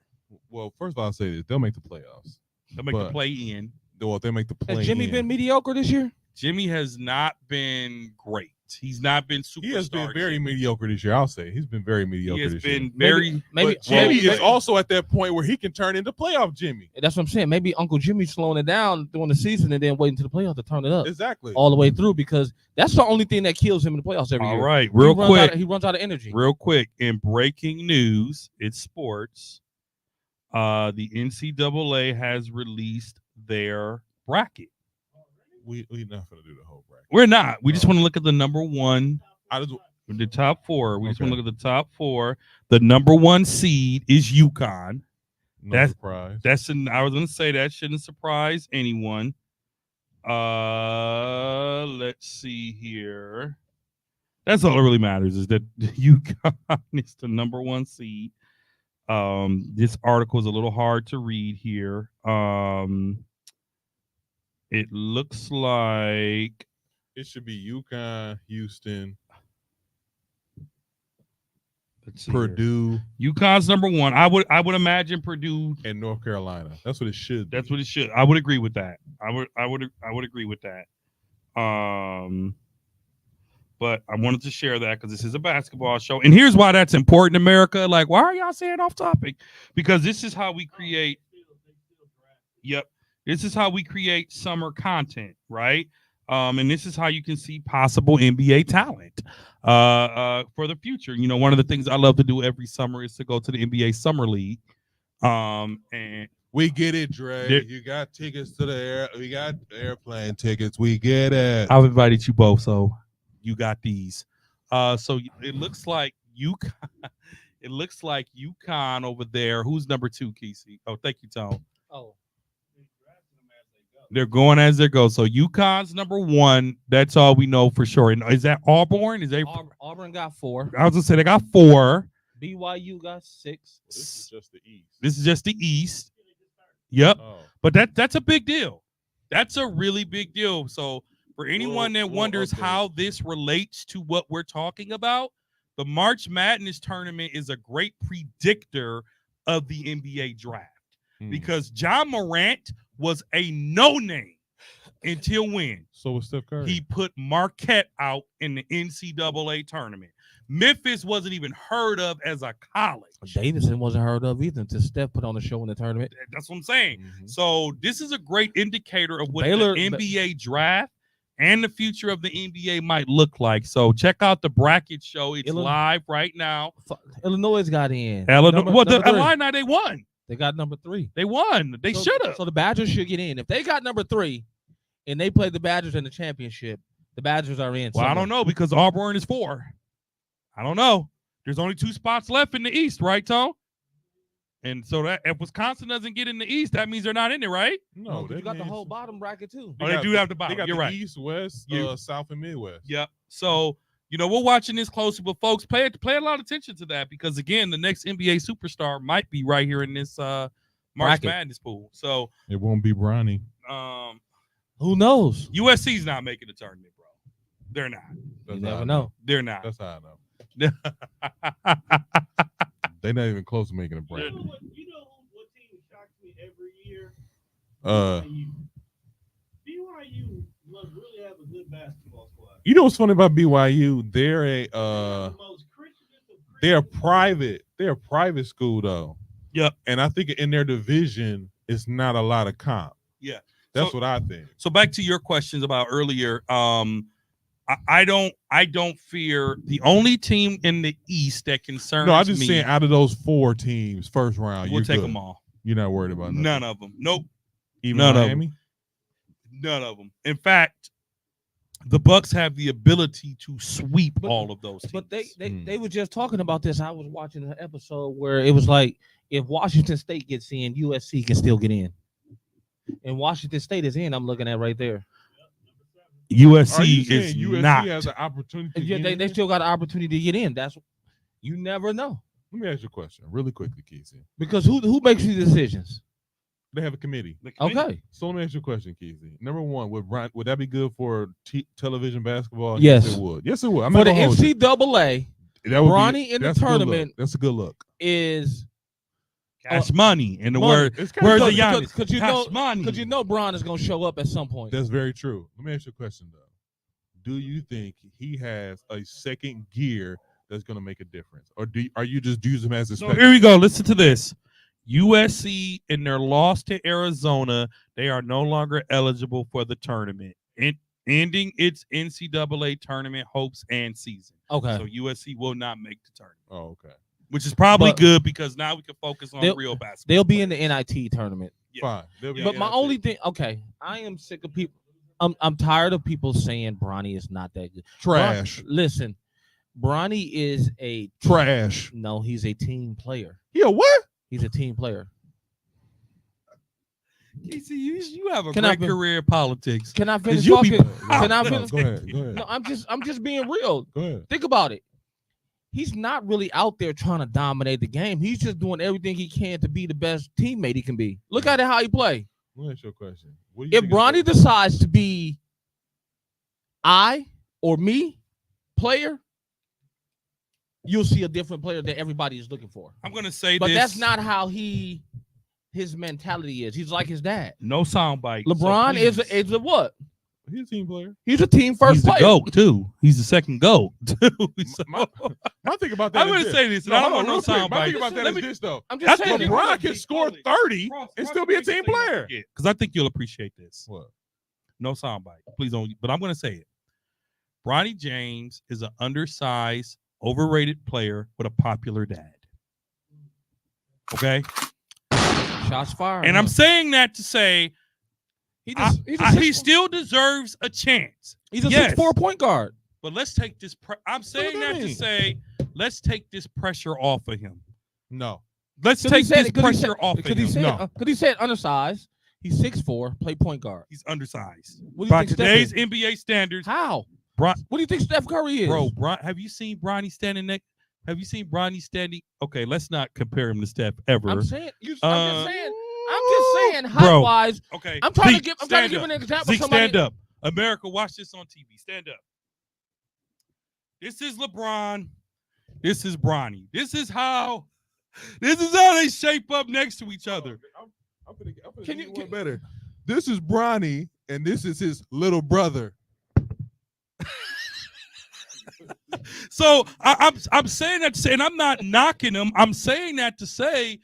Well, first of all, I'll say this: they'll make the playoffs. They'll make the But- play in. Well, if they make the play. Has Jimmy been mediocre this year? Jimmy has not been great. He's not been super. He has been very mediocre this year. I'll say he's been very mediocre He has this been year. very. Maybe But Jimmy well, is also at that point where he can turn into playoff Jimmy. That's what I'm saying. Maybe Uncle Jimmy's slowing it down during the season and then waiting to the playoffs to turn it up Exactly. all the way through because that's the only thing that kills him in the playoffs every All year. right, real he runs quick. out of, he runs out of energy. Real quick, in breaking news, it's sports. The NCAA has released their bracket. We not gonna do the whole bracket. We're not. We just want to look at the number one, I just, the top 4. We just want to Okay. look at the top 4. The number 1 seed is UConn. no That's- surprise. I was going to say that shouldn't surprise anyone. Let's see here. That's all that really matters is that UConn is the number 1 seed. This article is a little hard to read here. It looks like It should be UConn, Houston, let's see here. Purdue, UConn's number 1. I would imagine Purdue. and North Carolina. That's what it should be. That's what it should. I would agree with that. I would agree with that. But I wanted to share that because this is a basketball show. And here's why that's important, America. Like, why are y'all saying off topic? Because this is how we create. Yep. This is how we create summer content, right? And this is how you can see possible NBA talent for the future. You know, one of the things I love to do every summer is to go to the NBA Summer League. And We get it, Dre. There- You got tickets to the air. We got airplane tickets. We get it. I've invited you both, so you got these. So it looks like UConn. It looks like UConn over there. Who's number 2, Kesey? Oh, thank you, Tone. Oh, They're going as they go. So UConn's number 1. That's all we know for sure. And is that Auburn? Is they? Auburn got 4. I was gonna say they got 4. BYU got 6. This is just the East. This is just the East. Yep. Oh. But that's a big deal. That's a really big deal. So for anyone that We'll wonders update. how this relates to what we're talking about, the March Madness tournament is a great predictor of the NBA draft because John Morant was a no-name until when? So was Steph Curry. He put Marquette out in the NCAA tournament. Memphis wasn't even heard of as a college. Davidson wasn't heard of either until Steph put on the show in the tournament. That's what I'm saying. Mhm. So this is a great indicator of what Baylor- the NBA draft and the future of the NBA might look like. So check out the bracket show. It's Illinois- live right now. Illinois got in. Illinois, Number- well, the number 3. Illini, they won. They got number 3. They won. They So- should have. So the Badgers should get in. If they got number 3 and they play the Badgers in the championship, the Badgers are in. Well, I somewhere. don't know because Auburn is 4. I don't know. There's only 2 spots left in the East, right, Tone? And so that if Wisconsin doesn't get in the East, that means they're not in it, right? No, No, 'cause that you got the means- whole bottom bracket too. Oh, they do have the bottom. They got You're the right. East, West, You- South, and Midwest. Yep. So, you know, we're watching this closely, but folks, pay a lot of attention to that because again, the next NBA superstar might be right here in this March Bracket. Madness pool. So, It won't be Bronny. Who knows? USC's not making the tournament, bro. They're not. That's You how never I know. They're not. That's how I know. They're not even close to making a You bracket. know what team shocks me every year? Uh, BYU must really have a good basketball squad. you know what's funny about BYU? They're a The most Christianest of they're Christians. private. They're a private school though. Yep. And I think in their division, it's not a lot of comp. Yeah. That's So- what I think. So back to your questions about earlier. I don't fear the only team in the East that concerns No, I'm just me. saying out of those 4 teams, first round, We'll you're take good. them all. You're not worried about nothing. None of them. Nope. Even none of 'em. Miami. None of them. In fact, the Bucks have the ability to sweep But- all of those teams. But they Hmm. they were just talking about this. I was watching an episode where it was like if Washington State gets in, USC can still get in. And Washington State is in. I'm looking at right there. Are you USC saying is USC not. has an opportunity? to Yeah, get they in? still got an opportunity to get in. That's you never know Let me ask you a question really quickly, Keezy. because who makes these decisions? They have a committee. The committee- Okay. So let me ask you a question, Keezy. Number one, would that be good for television basketball? Yes. it would. Yes, it would. I'm For not the gonna hold you. NCAA That would be- Bronny in the that's a good look. tournament That's a good look. is Cash money. In the money. word, It's kinda where's the good. Giannis? because you Cash know money. because you know Bron is gonna show up at some point. That's very true. Let me ask you a question though. Do you think he has a second gear that's going to make a difference, or are you just using him as a So special? here we go. Listen to this. USC in their loss to Arizona, they are no longer eligible for the tournament, ending its NCAA tournament hopes and season. Okay. So USC will not make the tournament, Oh, okay. which is probably But- good because now we can focus on They'll- real basketball. They'll be in the NIT tournament. Yeah. Fine. They'll be Yeah, But my in only it. thing, okay, I am sick of people. I'm tired of people saying Bronny is not that good. Trash. Listen, Bronny is a Trash. no. He's a team player. Yeah. What? He's a team player. Casey, you have a Can I great fin- career in politics. Can I finish you be talking? proud Can I of finish? Go ahead. Go ahead. No, I'm just being real. Go ahead. Think about it. He's not really out there trying to dominate the game. He's just doing everything he can to be the best teammate he can be. Look at it how he play. Let me ask you a question. What do you If think is Bronny the- decides to be I or me player, you'll see a different player that everybody is looking for. I'm gonna say But this. that's not how his mentality is. He's like his dad. no soundbite. LeBron so is please. a what? He's a team player. He's a team first He's the player. GOAT too. He's the second GOAT too. So, My thing about that I'm is gonna this. say this. And No, I don't hold on, want no real quick. My soundbite. thing about that is this though. I'm just That's saying. what LeBron can score 30 and still be a team player. Because I think you'll appreciate this. What? No soundbite. Please don't. But I'm gonna say it. Bronny James is an undersized, overrated player with a popular dad. Okay, Shots fired. and I'm saying that to say he he still deserves a chance. he's a yes. 6'4" point guard. But let's take this. I'm saying that to say, let's take this pressure off of him. No. Let's take this pressure off of him. No. Because he said undersized. He's 6'4", play point guard. He's undersized. What do you By think Steph today's is? NBA standards, How? Bron- What do you think Steph Curry is? bro, have you seen Bronny standing next? Have you seen Bronny standing? Okay, let's not compare him to Steph ever. I'm saying. Uh, I'm just saying. bro, Height wise, Okay, I'm trying Zeke, to give. I'm trying to stand give up. an example. Zeke, Somebody, stand up. America, watch this on TV. Stand up. This is LeBron. This is Bronny. This is how they shape up next to each other. I'm gonna Can do you- one can- better? This is Bronny, and this is his little brother. So I'm saying that to say, and I'm not knocking him. I'm saying that to say,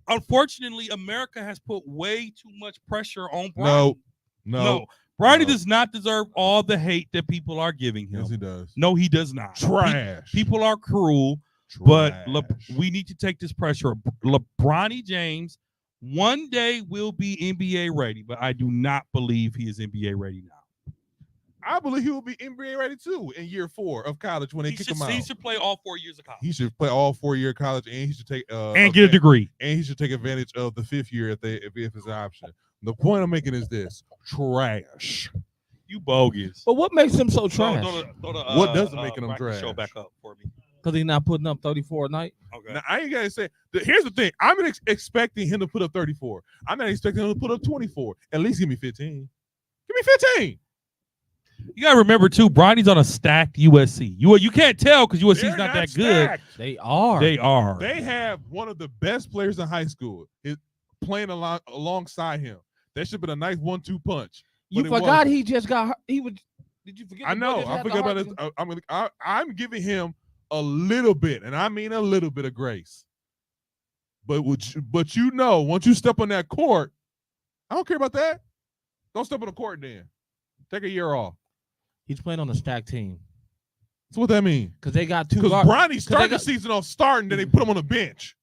unfortunately, America has put way too much pressure on Bronny. No. Bronny No. does not deserve all the hate that people are giving him. Yes, he does. No, he does not. Trash. People are cruel, but Trash. we need to take this pressure. LeBronny James one day will be NBA ready, but I do not believe he is NBA ready now. I believe he will be NBA ready too in year 4 of college when they kick him out. He should play all 4 years of college He should play all 4-year college, and he should take and get a degree. and he should take advantage of the 5th year if it's an option. The point I'm making is this: trash. You bogus. but what makes him so trash? What doesn't make him Bracket Show trash? back up for me. Because he's not putting up 34 a night. Okay. Now, I ain't gotta say. Here's the thing: I'm not expecting him to put up 34. I'm not expecting him to put up 24. At least give me 15. Give me 15. You gotta remember too, Bronny's on a stacked USC. You can't tell because USC's They're not that good. stacked. They are. They are. They have one of the best players in high school playing alongside him. That should have been a nice 1-2 punch. you but it forgot wasn't. he just got. He was. Did you forget? I the boy know. just I had the forgot heart about it. condition? I'm giving him a little bit, and I mean a little bit of grace. But once you step on that court, I don't care about that. Don't step on the court then. Take a year off. He's playing on a stacked team So what that mean? because they got 2 Because guards. Bronny started got- the season off starting, then they put him on the bench.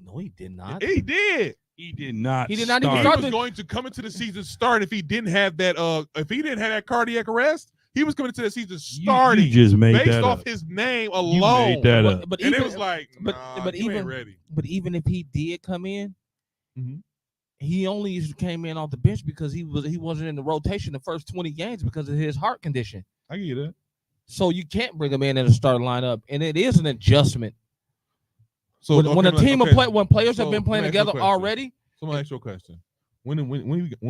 No, he did not. He did. He did not. He did not even He start. start was going to come into the season starting if he didn't have that cardiac arrest. He was coming into the season starting You just made based that off up. his name You alone. made that up. But And even, it was like, but- nah, but you even- ain't ready. But even if he did come in, Mhm. he only came in off the bench because he wasn't in the rotation the first 20 games because of his heart condition. I get that. So you can't bring him in the starting lineup, and it is an adjustment. So when okay, a team okay. of when players So, have been let playing me ask you a together question. already, So I'm gonna ask you a question. When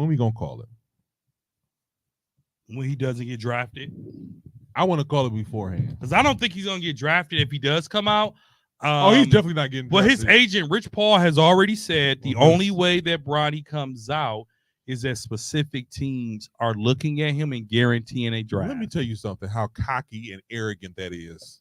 we gonna call it? When he doesn't get drafted, I want to call it beforehand. because I don't think he's gonna get drafted if he does come out. Oh, he's definitely not getting. Well, his drafted. agent Rich Paul has already said the Well, only way that Bronny comes out is that specific teams are looking at him and guaranteeing a draft. Let me tell you something. How cocky and arrogant that is.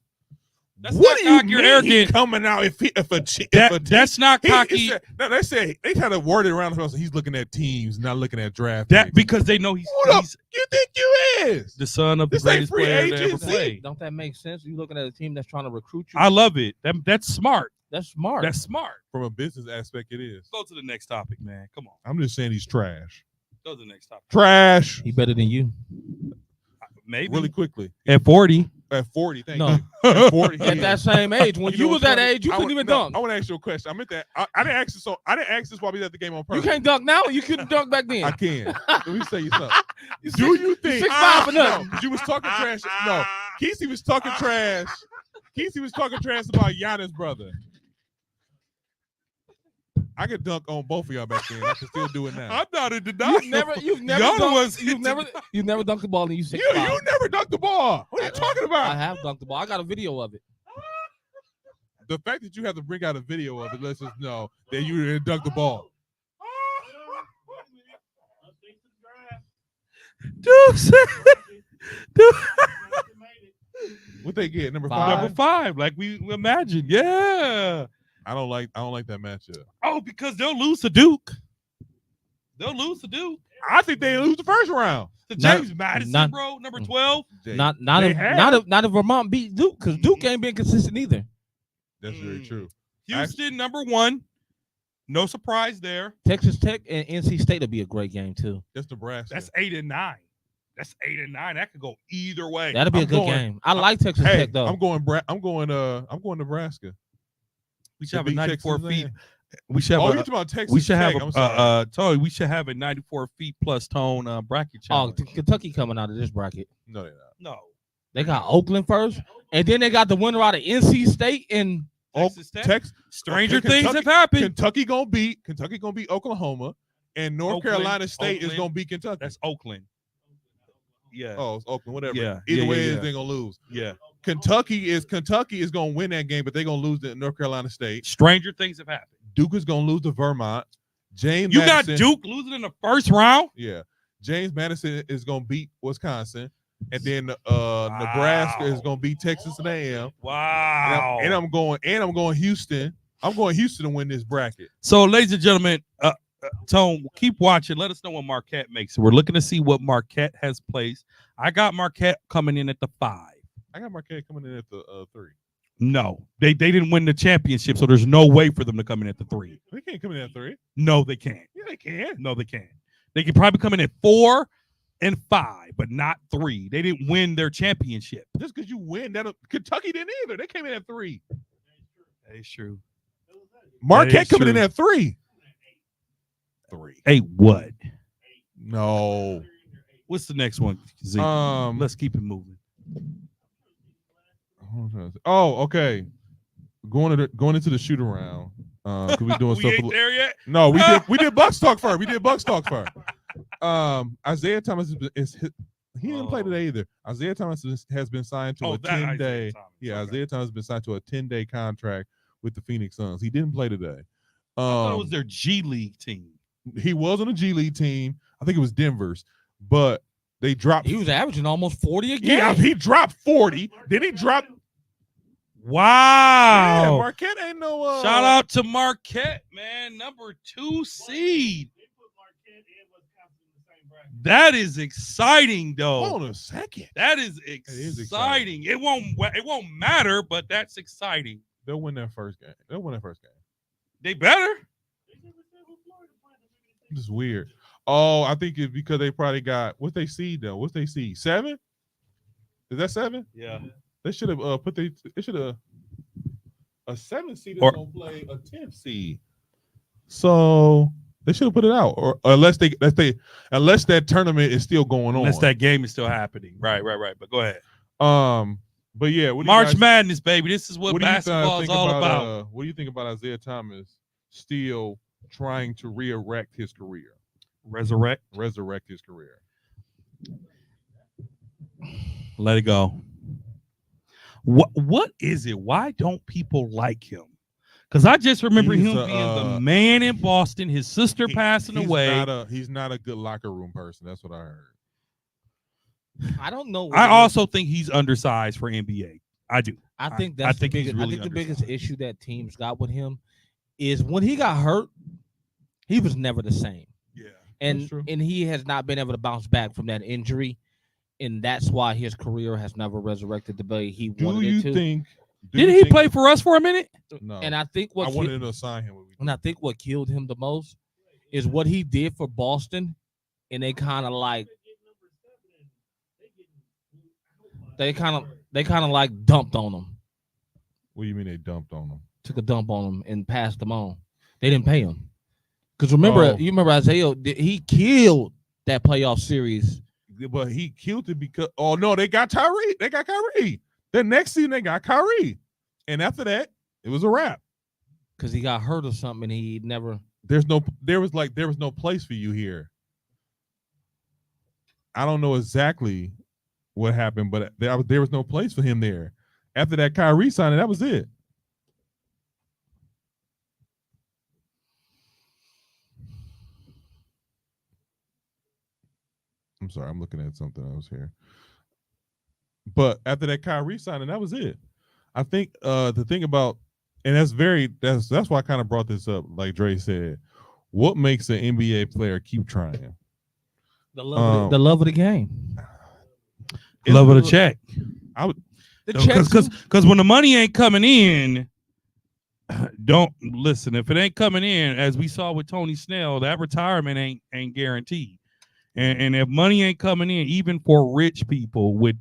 That's what not do you cocky or mean arrogant. he coming out if a team? That's not cocky. No, they say they kind of worded around the house. He's looking at teams, not looking at draft. That picks. because they know he's Hold up. You think you is? the son of the This ain't greatest free player to ever agency. play. don't that make sense? You looking at a team that's trying to recruit you. I love it. That's smart. That's smart. That's smart. From a business aspect, it is. Go to the next topic, man. Come on. I'm just saying he's trash. Go to the next topic. Trash. he better than you. Maybe Really quickly. at 40. At 40, thank No. you. At 40, At that same age, when You you know was what's that funny? age, you couldn't even no, dunk. I want to ask you a question. I meant that I didn't ask this. So I didn't ask this while we was at the game on You purpose. can't dunk now. You couldn't dunk back then. I can. Let me say you something. You Do six- you think 6'5" for no, nothing. 'cause you was talking trash. No, Kesey was talking trash. Kesey was talking trash about Giannis' brother. I could dunk on both of y'all back then. I can still do it now. I'm not in denial. You've never Y'all was dunked, you've never dunked the ball and you 6'5". You never dunked the ball. What are you talking I about? have dunked the ball. I got a video of it. The fact that you have to bring out a video of it lets us know that you didn't dunk the ball. Duke said, Duke. What they get? Number Five. Number 5, like we imagined. Yeah. I don't like that matchup. Oh, because they'll lose to Duke. They'll lose to Duke. I think they lose the first round. To Not- James Madison, not- bro. Number 12. Jay, Not they have. if Vermont beat Duke, because Duke ain't been consistent either. That's very true. Houston, number 1. No surprise there. Texas Tech and NC State will be a great game too. That's Nebraska. That's 8 and 9. That's 8 and 9. That could go either way. That'll be a I'm good going- game. I like Texas Hey, Tech though. I'm going Nebraska. We To should have a beat 94 Texas feet. A&M. We should Oh, have you're a, talking about Texas we should Tech. have I'm sorry. Tony, we should have a 94 feet plus tone bracket Oh, challenge. Kentucky coming out of this bracket. No, they're not. No. They got Oakland first, and then they got the winner out of NC State and Texas Tech. Texas, Stranger Okay, things Kentucky- have happened. Kentucky gonna beat Oklahoma, and North Oakland, Carolina State is Oakland. gonna beat Kentucky. That's Oakland. Yeah. Oh, it's Oakland, whatever. Yeah, Either yeah, way, yeah, it is yeah. they're gonna lose. Yeah. Kentucky is gonna win that game, but they're gonna lose to North Carolina State. Stranger things have happened. Duke is gonna lose to Vermont. James You Madison, got Duke losing in the first round. Yeah, James Madison is gonna beat Wisconsin, and then Nebraska is gonna beat Texas A&M. Wow. And I'm going Houston. I'm going Houston to win this bracket. So, ladies and gentlemen, Tone, keep watching. Let us know what Marquette makes. We're looking to see what Marquette has placed. I got Marquette coming in at the 5. I got Marquette coming in at the 3. No, they didn't win the championship, so there's no way for them to come in at the 3. They can't come in at 3. No, they can't. Yeah, they can. No, they can't. They can probably come in at 4 and 5, but not 3. They didn't win their championship. Just because you win, that Kentucky didn't either. They came in at 3. That is true. Marquette coming in true. at 3. 3. Hey, what? No. What's the next one, Zeke? Let's keep it moving. Oh, okay. Going into the shoot around. Cause we doing we stuff. ain't there yet. No, we did Bucks talk first. We did Bucks talk first. Isaiah Thomas he didn't play today either. Isaiah Thomas has been signed to a 10-day. Yeah, Okay. Isaiah Thomas has been signed to a 10-day contract with the Phoenix Suns. He didn't play today. I thought it was their G League team. He was on a G League team. I think it was Denver's, but they dropped. he was averaging almost 40 a game. Yeah, he dropped 40. Then he dropped. Yeah, Wow. Marquette ain't no. Shout out to Marquette, man. Number 2 seed. That is exciting, though. Hold on a second. That is is exciting. It won't matter, but that's exciting. They'll win that first game. They better. This is weird. Oh, I think it's because they probably got what's they seed though. What's they seed? 7? Is that 7? Yeah. They should have it should have a 7 seed is Or- gonna play a 10th seed. So they should have put it out, or unless that tournament is still going on. Unless that game is still happening. Right. But go ahead. But yeah, what do you March guys- Madness, baby. This is what what do you basketball is think all about. What do you think about Isaiah Thomas still trying to resurrect his career? Resurrect. Let it go. What is it? Why don't people like him? Because I just remember He's him being the man in Boston, his sister passing He's away. He's not a good locker room person. That's what I heard. I don't know. what I it is. also think he's undersized for NBA. I do. I think I that's think the he's biggest. really I think the biggest undersized. issue that teams got with him is when he got hurt, he was never the same, Yeah. and true. he has not been able to bounce back from that injury, and that's why his career has never resurrected the way he Do wanted you it to. think? Didn't he play for us for a minute? No. And I think I what ki- wanted to assign him. and I think what killed him the most is what he did for Boston, and they kind of They kind of like dumped on him, What do you mean they dumped on him? took a dump on him, and passed him on. They didn't pay him because remember, you remember Isaiah? He killed that playoff series. But he killed it because they got Kyrie. They got Kyrie. The next season they got Kyrie, and after that it was a wrap. Because he got hurt or something, and he never. There was no place for you here. I don't know exactly what happened, but there was no place for him there. After that Kyrie signing, that was it. I'm sorry, I'm looking at something else here. But after that Kyrie signing, that was it. I think the thing about, and that's why I kind of brought this up, like Dre said, what makes an NBA player keep trying? The love of the game. Love of the check. Because when the money ain't coming in, don't listen. If it ain't coming in, as we saw with Tony Snell, that retirement ain't guaranteed. And if money ain't coming in, even for rich people with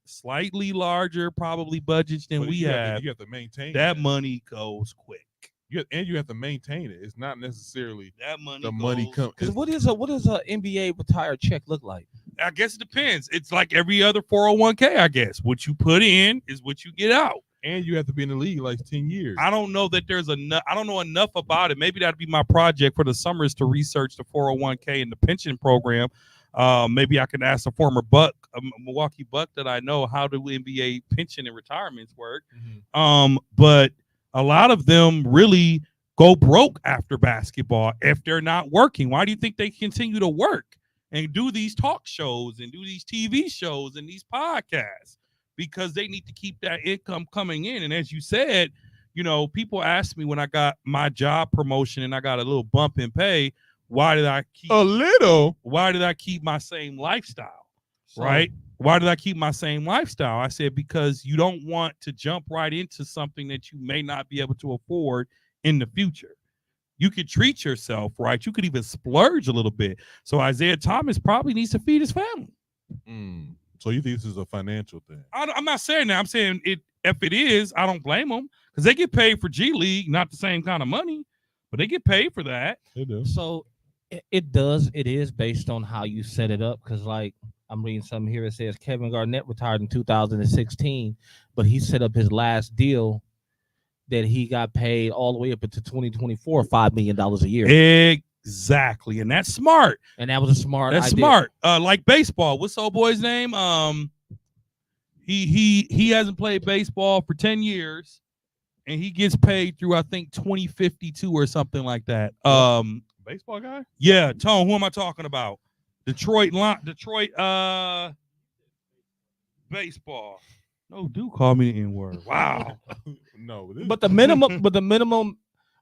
slightly larger probably budgets than we have, you have to maintain that money goes quick. You have to maintain it. It's not necessarily that money. The money comes. Because what does a NBA retired check look like? I guess it depends. It's like every other 401k. I guess what you put in is what you get out. And you have to be in the league like 10 years. I don't know that there's enough. I don't know enough about it. Maybe that'd be my project for the summer is to research the 401k and the pension program. Maybe I can ask a former Buck, a Milwaukee Buck that I know, how do NBA pension and retirements work? Mm-hmm. But a lot of them really go broke after basketball if they're not working. Why do you think they continue to work and do these talk shows and do these TV shows and these podcasts? Because they need to keep that income coming in. And as you said, people ask me when I got my job promotion and I got a little bump in pay, why did I keep my same lifestyle? Right? Why did I keep my same lifestyle? I said, because you don't want to jump right into something that you may not be able to afford in the future. You could treat yourself right. You could even splurge a little bit. So Isaiah Thomas probably needs to feed his family. So you think this is a financial thing? I'm not saying that. I'm saying it. If it is, I don't blame them because they get paid for G League, not the same kind of money, but they get paid for that. They do. So it is based on how you set it up. Because like I'm reading something here. It says Kevin Garnett retired in 2016, but he set up his last deal that he got paid all the way up into 2024, $5 million a year. Exactly, and that's smart. And that was a smart. That's idea. smart. Like baseball. What's the old boy's name? He hasn't played baseball for 10 years, and he gets paid through I think 2052 or something like that. Baseball guy? Yeah, Tone. Who am I talking about? Detroit. Baseball. No, do call me the N-word. Wow. No, but the minimum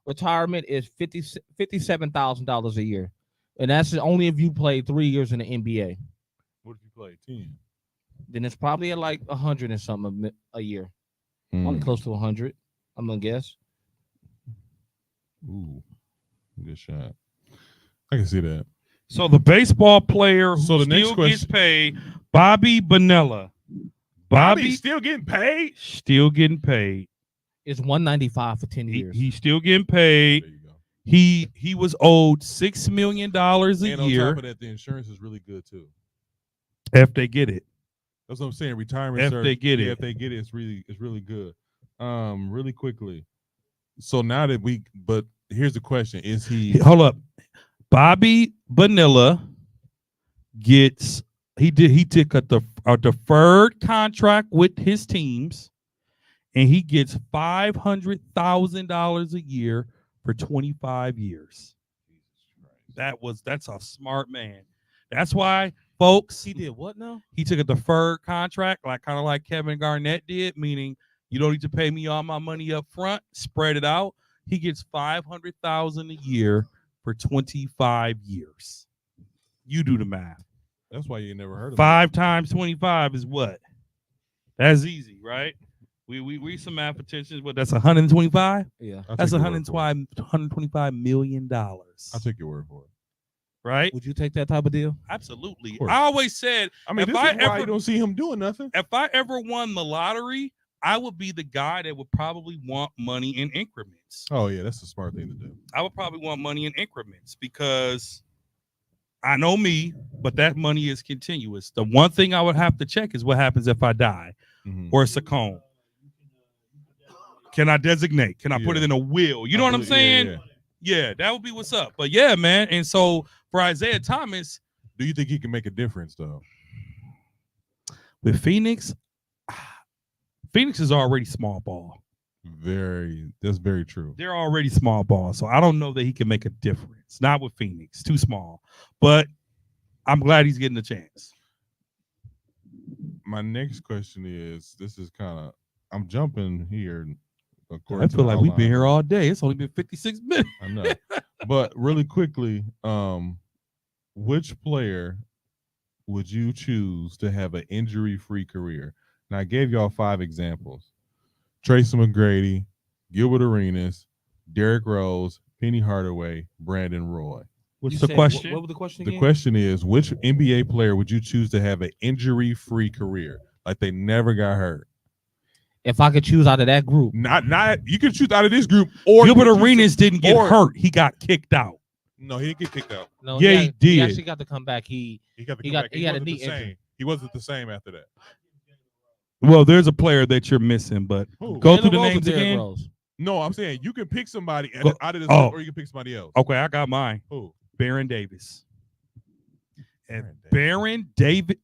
retirement is $57,000 a year, and that's only if you play 3 years in the NBA. What if you play 10? Then it's probably at like 100 and something a year, only close to 100. I'm gonna guess. Ooh, good shot. I can see that. So the baseball player who the next still question, gets paid, Bobby Bonilla. Bobby's still getting paid. Still getting paid. It's $195 for 10 years. He's still getting paid. There you go. He was owed $6 million a and year. On top of that, the insurance is really good too. If they get it. That's what I'm saying. Retirement. If they get it. If they get it, it's really good. Really quickly. So now that but here's the question: is he? Hold up. Bobby Bonilla gets. He took a deferred contract with his teams, and he gets $500,000 a year for 25 years. That's a smart man. That's why, folks. He did what now? He took a deferred contract, kind of like Kevin Garnett did, meaning you don't need to pay me all my money up front, spread it out. He gets $500,000 a year for 25 years. You do the math. That's why you never heard of 5 times 25 is what? That's easy, right? We some mathematicians, but that's 125. Yeah, That's $125 million. I'll take your word for it. right? Would you take that type of deal? Absolutely. course. I always said I mean, if this I is why ever you don't see him doing nothing. if I ever won the lottery, I would be the guy that would probably want money in increments. Oh yeah, that's a smart thing to do. I would probably want money in increments because I know me, but that money is continuous. The one thing I would have to check is what happens if I die Mhm. or succumb. Can I designate? Can I put it Yeah. in a will? You know what I'm believe- yeah, saying? yeah. Yeah, that would be what's up. But yeah, man. And so for Isaiah Thomas Do you think he can make a difference though? with Phoenix, Phoenix is already small ball. That's very true. They're already small ball. So I don't know that he can make a difference. Not with Phoenix. Too small. But I'm glad he's getting a chance. My next question is: this is kind of I'm jumping here. I according to feel the like we've been outline. here all day. It's only been 56 minutes. I know, but really quickly, which player would you choose to have an injury-free career? Now I gave y'all 5 examples: Tracy McGrady, Gilbert Arenas, Derrick Rose, Penny Hardaway, Brandon Roy. What's You the said- question? What was the question The again? question is, which NBA player would you choose to have an injury-free career, like they never got hurt? If I could choose out of that group, Not you can choose out of this group, or Gilbert you can choose- Arenas didn't get or- hurt. He got kicked out. No, he didn't get kicked out. no, Yeah, he He did. actually got to come back. He got to He come got- back. he had a wasn't knee the same. injury. He wasn't the same after that. Well, there's a player that you're missing, but Who? go Jalen through the Rose or names Derrick again. Rose? No, I'm saying you can pick somebody Go- out of this, oh. or you can pick somebody else. Okay, I got mine. Who? Baron Davis. And Baron Davis. Baron Davis,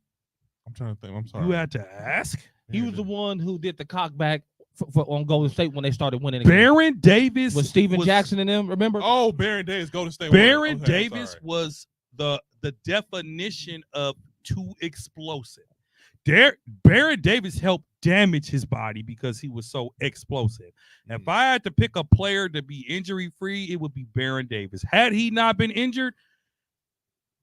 I'm trying to think. I'm sorry. you had to ask. He was the Davis. one who did the cock back on Golden State when they started winning. Again. Baron Davis with Steven Jackson and them. Remember? Oh, Baron Davis, Golden State. Baron Warriors. Okay, I'm Davis sorry. was the definition of too explosive. Baron Davis helped damage his body because he was so explosive. And if I had to pick a player to be injury free, it would be Baron Davis. Had he not been injured,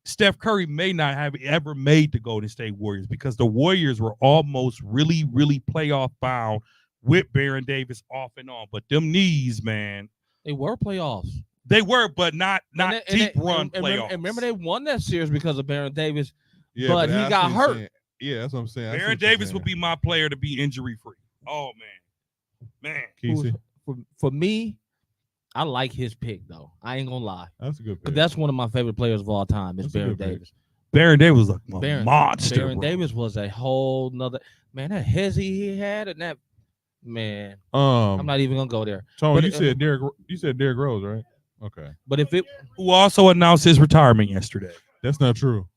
Steph Curry may not have ever made the Golden State Warriors because the Warriors were almost really, really playoff bound with Baron Davis off and on. But them knees, man, They were playoffs. they were, but not And they- deep and they- run and playoffs. remember they won that series because of Baron Davis. Yeah, but he that's got what I'm hurt. saying. Yeah, that's what I'm saying. I see Baron what you're Davis saying. would be my player to be injury free. Oh man. Kesey. For me, I like his pick though. I ain't gonna lie. That's a good pick. But that's one of my favorite players of all time. Is That's a Baron good pick. Davis. Baron Davis was a Baron- monster. Baron bro. Davis was a whole nother man. That hezzy he had and that man. I'm I'm not even gonna go there. Tony, but you it- said Derrick. You said Derrick Rose, right? Okay, But if it Who also announced his retirement yesterday. that's not true.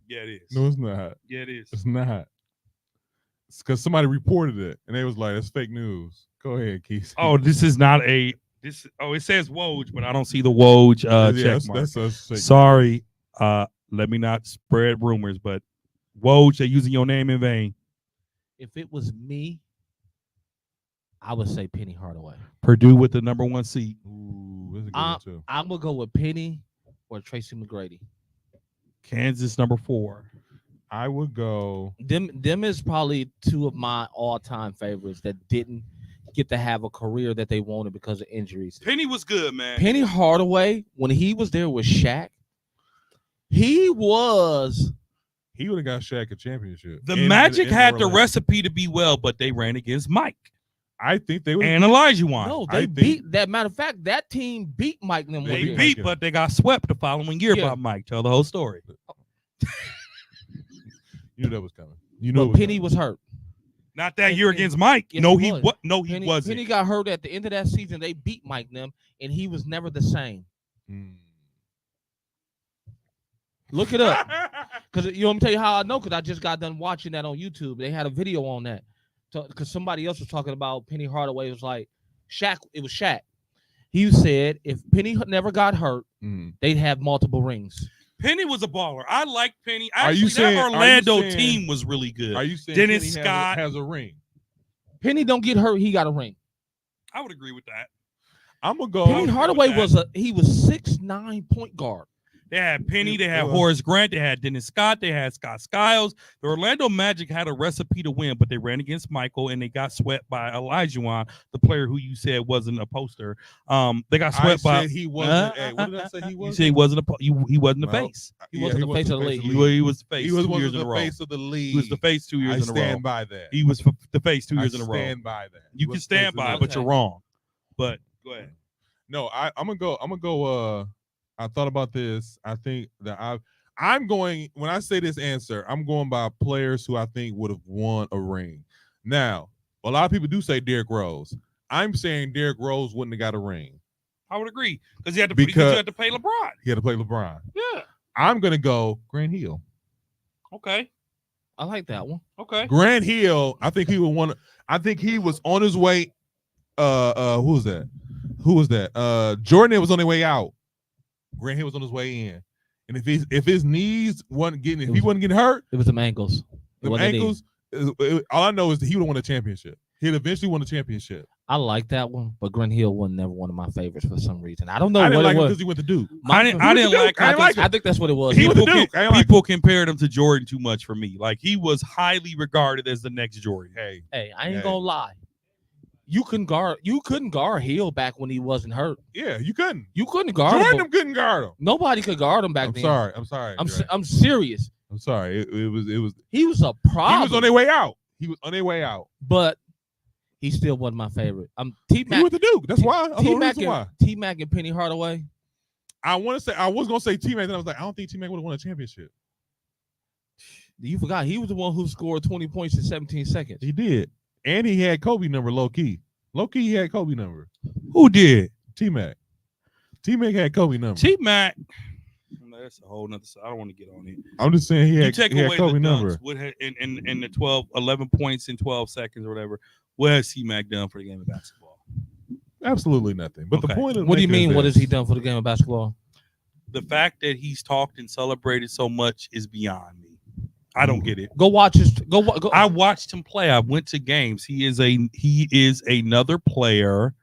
Yeah, it is. No, it's not. Yeah, it is. It's not. It's because somebody reported it and they was like, "It's fake news." Go ahead, Keith. Oh, this is not a this. Oh, it says Woj, but I don't see the Woj check mark. that's fake. Sorry. Let me not spread rumors, but Woj, they're using your name in vain. if it was me, I would say Penny Hardaway. Purdue with the number 1 seed. Ooh, that's a good Uh, one too. I'm gonna go with Penny or Tracy McGrady. Kansas number 4. I would go. Them is probably two of my all-time favorites that didn't get to have a career that they wanted because of injuries. Penny was good, man. Penny Hardaway, when he was there with Shaq, he was He would have got Shaq a championship. The In- Magic in had the Orlando. recipe to be well, but they ran against Mike I think they would. and Elijah Wan. no, I they think- beat that. Matter of fact, that team beat Mike and them. They one year. beat, but they got swept the following year Yeah. by Mike. Tell the whole story. You knew that was coming. You know, But Penny was hurt. Not that And- year and- against Mike. yes, No, he he was. what? No, he Penny, wasn't. Penny got hurt at the end of that season. They beat Mike and them, and he was never the same. Look it up. Because you want me to tell you how I know? Because I just got done watching that on YouTube. They had a video on that. Because somebody else was talking about Penny Hardaway. It was like Shaq. It was Shaq. He said if Penny never got hurt, they'd have multiple rings. Penny was a baller. I like Penny. Are Actually, you saying- that are you Orlando saying- team was really good. Are you saying Dennis Penny Scott. has a ring? Penny don't get hurt. He got a ring. I would agree with that. I'm gonna go. Penny agree Hardaway with was 6'9" point guard. They had Penny, they It had was. Horace Grant, they had Dennis Scott, they had Scott Skiles. The Orlando Magic had a recipe to win, but they ran against Michael and they got swept by Olajuwon, the player who you said wasn't a poster. They got I swept by. said he wasn't. Hey, what did I say he You was? said he wasn't he wasn't the Well, face. He wasn't the face of the league. He was the face. He was 2 one years of in a the row. face of the league. He was the face 2 years I in a row. stand by that. He was the face 2 years in a row. I stand by that. You He can was the stand face of by the it, but league. you're wrong. But go ahead. No, I'm gonna go. I thought about this. I think that I'm going when I say this answer, I'm going by players who I think would have won a ring. Now, a lot of people do say Derrick Rose. I'm saying Derrick Rose wouldn't have got a ring. I would agree because you had to pay LeBron. He had to play LeBron. Yeah. I'm gonna go Grant Hill. Okay. I like that one. Okay. Grant Hill, I think he would want. I think he was on his way. Who was that? Jordan was on their way out. Grant Hill was on his way in. And if his knees wasn't getting, if he wasn't getting hurt, It was them ankles. It the wasn't ankles. All I know is that he would have won a championship. He'd eventually won a championship. I like that one, but Grant Hill was never one of my favorites for some reason. I don't know I didn't what like it him was. because he went to Duke. I didn't like. I didn't like I think that's what it was. He went to People, Duke. I didn't like people compared him to Jordan too much for me. Like he was highly regarded as the next Jordan. Hey, Hey, I ain't Yeah. gonna lie. You couldn't guard Hill back when he wasn't hurt. yeah, you couldn't. You couldn't guard Jordan him. couldn't guard him. Nobody could guard him back I'm then. sorry. I'm sorry. I'm serious. I'm sorry. It was. He was a He problem. was on their way out. He was on their way out. but he still wasn't my favorite. He T-Mac, went to Duke. That's why. That's the only T-Mac, reason why. and, T-Mac and Penny Hardaway. I want to say I was gonna say T-Mac, then I was like, I don't think T-Mac would have won a championship. You forgot he was the one who scored 20 points in 17 seconds. He did, and he had Kobe number low key. Low key, he had Kobe number. Who did? T-Mac. T-Mac had Kobe number. T-Mac. That's a whole nother. I don't want to get on it. I'm just saying he You had, take he had away Kobe the number. dunks. What had, in the 11 points in 12 seconds or whatever. What has T-Mac done for the game of basketball? Absolutely nothing. But the Okay. point of What do you making mean? What this- has he done for the game of basketball? The fact that he's talked and celebrated so much is beyond me. I don't get it. Go watch his. Go. I watched him play. I went to games. He is another player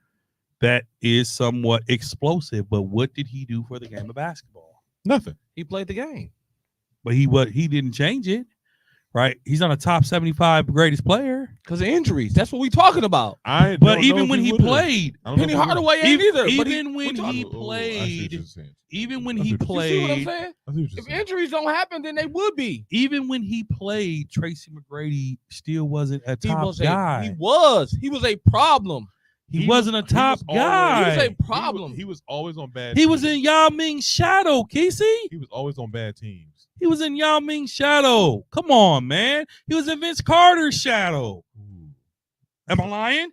that is somewhat explosive. But what did he do for the game of basketball? Nothing. He played the game. But he didn't change it, right? He's on a top 75 greatest player. Because of injuries. That's what we talking about. I But don't know even if when he would've. played, I don't know Penny if he would've. Hardaway ain't either. But even when we're he talking- Oh, I see what played, you're saying. even when I he see what you're You see what I'm played, saying? I see what you're If saying. injuries don't happen, then they would be. even when he played, Tracy McGrady still wasn't a He top was guy. He was a problem. He wasn't a he was top always- guy. He was a He problem. He was always on bad. He was teams. in Yao Ming's shadow, Casey. He was always on bad teams. He was in Yao Ming's shadow. Come on, man. He was in Vince Carter's shadow. Ooh. Am I lying?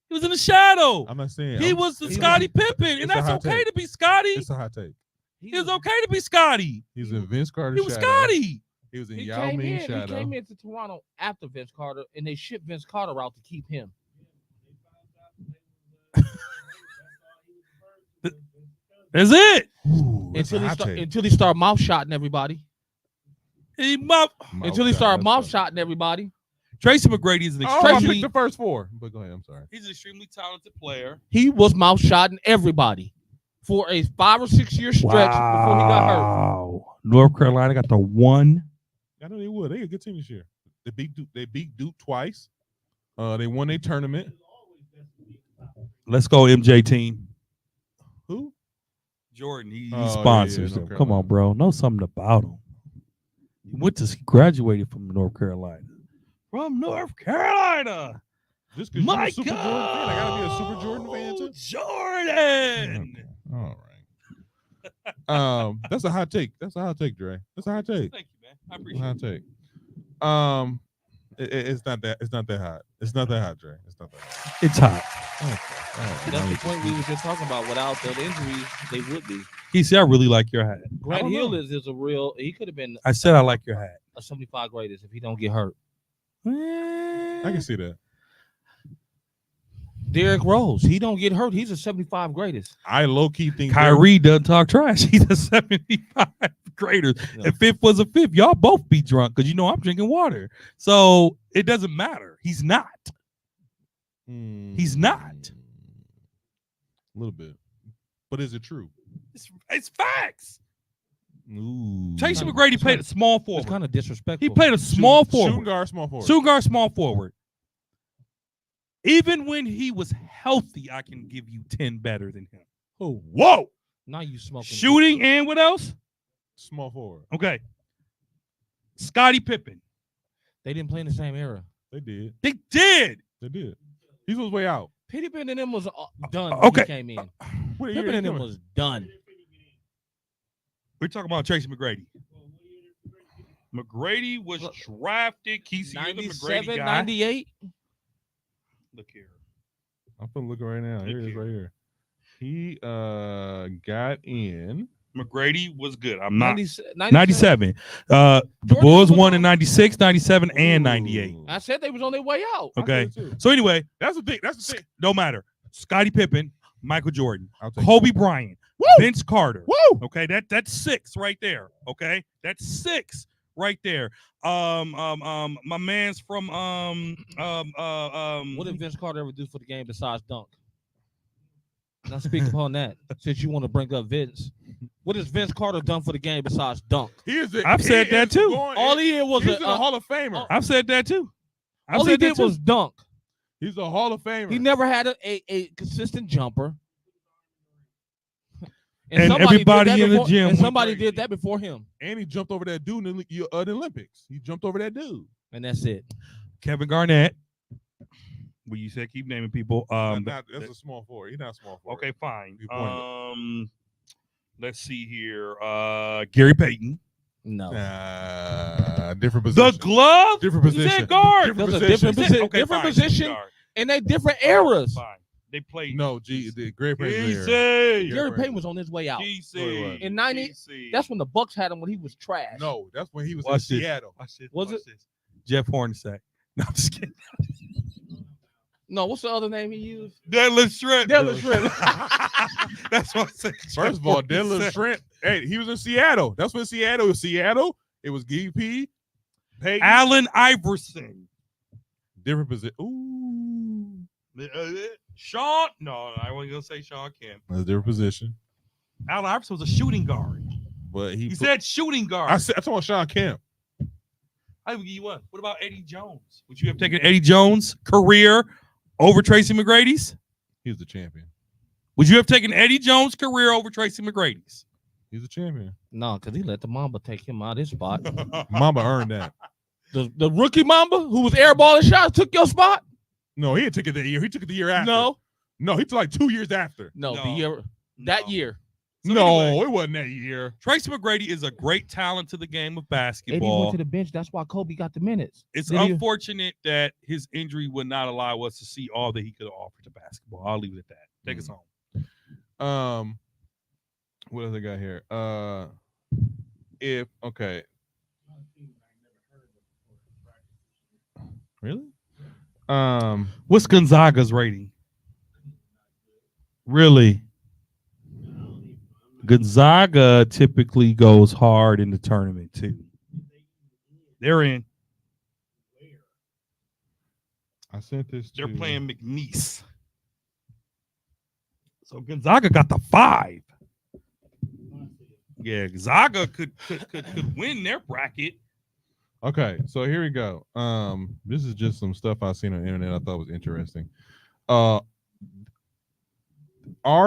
He was in the shadow. I'm not saying He I'm- was the he Scottie Pippen, it's and a that's hot okay take. to be Scottie. It's a hot take. It was okay to be Scottie. He's in Vince Carter's He was shadow. Scottie. He was in He Yao came Ming's in. shadow. He came into Toronto after Vince Carter, and they shipped Vince Carter out to keep him. That's it. Ooh, that's a Until he, hot take. until he started mouth shotting everybody. Mouth Until he shot, started that's mouth tough. shotting everybody. Tracy McGrady is an Oh, I extremely picked the first four. But go ahead. I'm sorry. he's an extremely talented player. He was mouth shotting everybody for a 5 or 6 year stretch before he got hurt. Wow. North Carolina got the one. I know they would. They a good team this year. They beat Duke twice. They won their tournament. Let's go, MJ team. Who? Jordan, he Oh, yeah, sponsors yeah, him. North Come on, bro. Know something about him. He graduated from North Carolina. From North Carolina. Just because you're My a Super God. Jordan fan, I gotta be a Super Jordan fan too. Jordan. All right. That's a hot take. That's a hot take, Dre. That's a hot take. Thank you, man. I That's a appreciate hot it. take. It's not that. It's not that hot. It's not that hot, Dre. It's not that hot. It's hot. Okay. All right. That's the point we were just talking about. Without the injuries, they would be. He said, I really like your hat. Grant don't Hill know. is a real. He could have been I said, I like your hat. a 75 greatest if he don't get hurt. I can see that. Derrick Rose, he don't get hurt. He's a 75 greatest. I low key think Kyrie doesn't talk trash. He's a 75 grader. Yeah. If fifth was a fifth, y'all both be drunk because you know I'm drinking water. So it doesn't matter. He's not. He's not. A little bit, but is it true? It's facts. Ooh. Tracy Kinda- McGrady it's played kinda- a small It's forward. kind of disrespectful. He played a small Shooting forward. guard, small forward. Shooting guard, small forward. Even when he was healthy, I can give you 10 better than him. Who? Whoa. Now you smoking. Shooting and what else? Small forward. Okay. Scottie Pippen. They didn't play in the same era. They did. They did. They did. He was way out. Pippen and them was done when Okay. he came in. What year Pippen he and them coming? was done. We're talking about Tracy McGrady. McGrady was Look. drafted. Keith, you're the McGrady 97, guy. 98. Look here. I'm finna look right now. Here it is, right here. He got in. McGrady was good. I'm not 97. 97. The Jordan Bulls was won in on- 96, 97, and 98. Ooh. I said they was on their way out. I Okay. said it too. So anyway, That's the thing. That's the thing. no matter. Scottie Pippen, Michael Jordan, I'll take Kobe Bryant, Woo! Vince Carter. Woo! Okay, that's 6 right there. Okay, that's 6 right there. My man's from What did Vince Carter ever do for the game besides dunk? Now speak upon that. Since you want to bring up Vince, what has Vince Carter done for the game besides dunk? He is. I've said that too. All he did was He's in the Hall of Famer. I've said that too. I've all he said that did too. was dunk. He's a Hall of Famer. He never had a consistent jumper. And somebody did everybody that in the before- gym And went somebody crazy. did that before him, And he jumped over that dude in the Olympics. He jumped over that dude. and that's it. Kevin Garnett. Well, you said keep naming people. That's a small forward. He's not a small forward. Okay, fine. You pointed. Let's see here. Gary Payton. No, Different The position. glove. Different You position. said guard. Different That's a position. different position. Okay, different fine, position, guard. and they different eras. Fine. They played. No, the Great Payton. GC. Gary Payton was on his way out. GC. In 90 GC. That's when the Bucks had him when he was trash. No, that's when he was Watch in this. Seattle. Watch this, Was watch it? this. Jeff Hornacek. No, I'm just kidding. No, what's the other name he used? Deadlift Shrimp. Deadlift Shrimp. That's what I said. First of all, Dylan Trent. Hey, he was in Seattle. That's when Seattle was Seattle. It was GP. Payton. Allen Iverson. Different position. Ooh. Sean. No, I wasn't gonna say Sean Kemp. That's a different position. Allen Iverson was a shooting guard. But he He said shooting guard. I told about Sean Kemp. I would give you one. What about Eddie Jones? Would you have taken Eddie Jones' career over Tracy McGrady's? He's the champion. Would you have taken Eddie Jones' career over Tracy McGrady's? He's the champion. No, because he let the Mamba take him out of his spot. Mamba earned that. The rookie Mamba who was airballing shots took your spot. No, he didn't take it that year. He took it the year after. No, he took like 2 years after. no, No. the year that year. So no, anyway. it wasn't that year. Tracy McGrady is a great talent to the game of Eddie went basketball. to the bench. That's why Kobe got the minutes. It's Did he- unfortunate that his injury would not allow us to see all that he could offer to basketball. I'll leave it at that. Take us home. What else I got here? Okay. Really? What's Gonzaga's rating? Really? Gonzaga typically goes hard in the tournament too. They're in. I sent this. They're to, playing McNeese. So Gonzaga got the 5. Yeah, Gonzaga could win their bracket. Okay, so here we go. This is just some stuff I've seen on the internet I thought was interesting. Are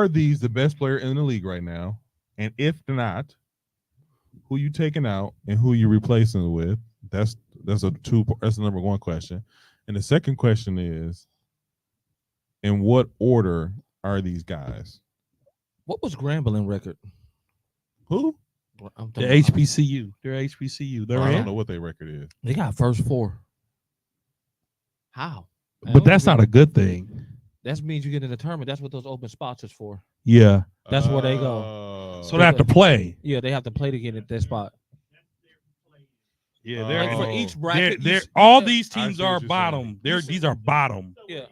these the best player in the league right now? And if not, who you taking out and who you replacing with? That's the number one question. And the second question is, in what order are these guys? What was Grambling record? Who? I'm The talking about- HBCU. They're HBCU. They're I don't in. know what their record is. They got first 4. How? But that's not a good thing. That means you get in the tournament. That's what those open spots is for. Yeah. That's where they go. So they have to play. Yeah, they have to play to get at that spot. Yeah, Like for Oh. each bracket, they're each- all yeah. these I teams see what are you're saying. bottom. These are bottom. Yeah,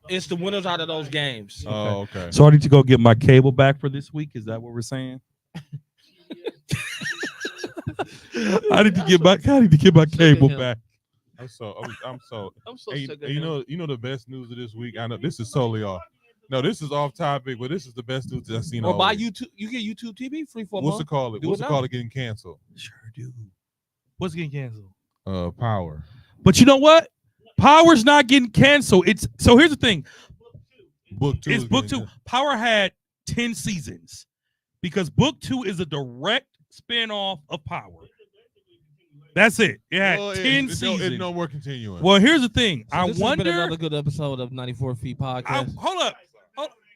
it's the winners out of those games. Oh, okay. So I need to go get my cable back for this week. Is that what we're saying? I need to get my cable him. back. I'm so I'm so Hey, sick of you him. know the best news of this week. I know this is totally off. No, this is off topic, but this is the best dudes I've seen. Or all buy week. YouTube. You get YouTube TV free for a What's month. it called? Do What's it it now. called? Getting canceled. Sure do. What's getting canceled? Power. But you know what? Power's not getting canceled. It's so here's the thing. Book 2. It's is book getting 2. Power had 10 seasons because book 2 is a direct spin-off of Power. That's it. It had Well, 10 It's seasons. no more continuing. Well, here's the thing. So I this has been wonder. another good episode of 94 Feet Podcast. Hold up.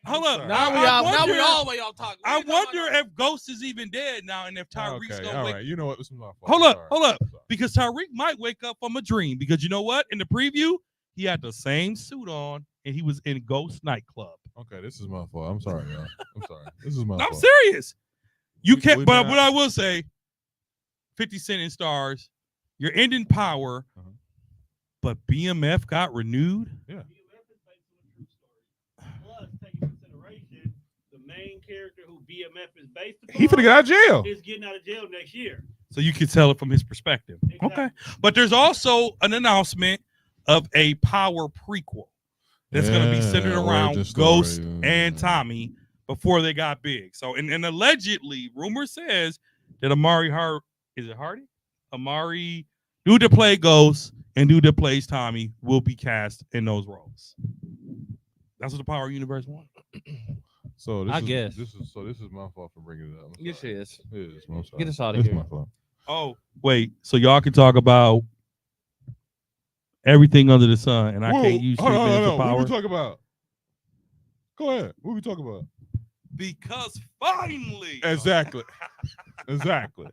Hold up. sorry. now we I all wonder- all way off talking. I wonder if Ghost is even dead now, and if Tyreek's okay, gonna all wake. right. You know what? This is my fault. Hold I'm up, sorry. hold up. I'm sorry. Because Tyreek might wake up from a dream. Because you know what? In the preview, he had the same suit on, and he was in Ghost nightclub. Okay, this is my fault. I'm sorry, y'all. I'm sorry. This is my I'm fault. serious. You We- can't. we But not- what I will say, 50 Cent in stars. You're ending Power, Uh-huh. but BMF got renewed. Yeah. Plus, take into consideration the main character who BMF is based upon. He finna get out of jail. Is getting out of jail next year. So you can tell it from his perspective. Exactly. Okay. But there's also an announcement of a Power prequel that's going to be centered Yeah, around origin story, Ghost yeah. and Tommy before they got big. So, and allegedly, rumor says that Amari Hardy? Amari, dude that played Ghost and dude that plays Tommy will be cast in those roles. That's what the Power universe wants. So this I is, guess. this is my fault for bringing it up. I'm Yes, sorry. it is. It is. I'm sorry. Get us out of It's here. my fault. Oh, wait. So y'all can talk about everything under the sun, and I Whoa, can't use 3 hold on, minutes hold of on. power. What we talking about? Go ahead. What we talking about? Because finally, Exactly. Exactly.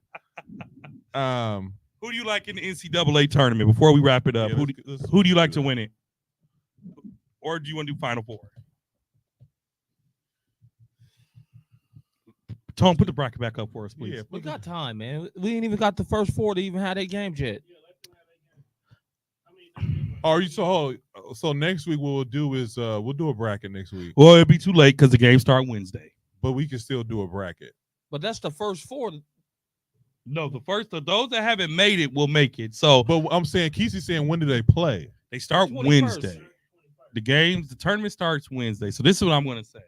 who do you like in the NCAA tournament? Before we wrap it up, yeah, let's- who do you like to win it, or do you want to do Final Four? Tone, put the bracket back up for us, please. Yeah, We put got time, man. We ain't even got the first 4 to even have their games yet. Are you so next week what we'll do is we'll do a bracket next week, Well, it'd be too late because the games start Wednesday. but we can still do a bracket. But that's the first 4. No, the first of those that haven't made it will make it. So But I'm saying Kesey's saying when do they play? they start 21st. Wednesday. The tournament starts Wednesday. So this is what I'm going to say.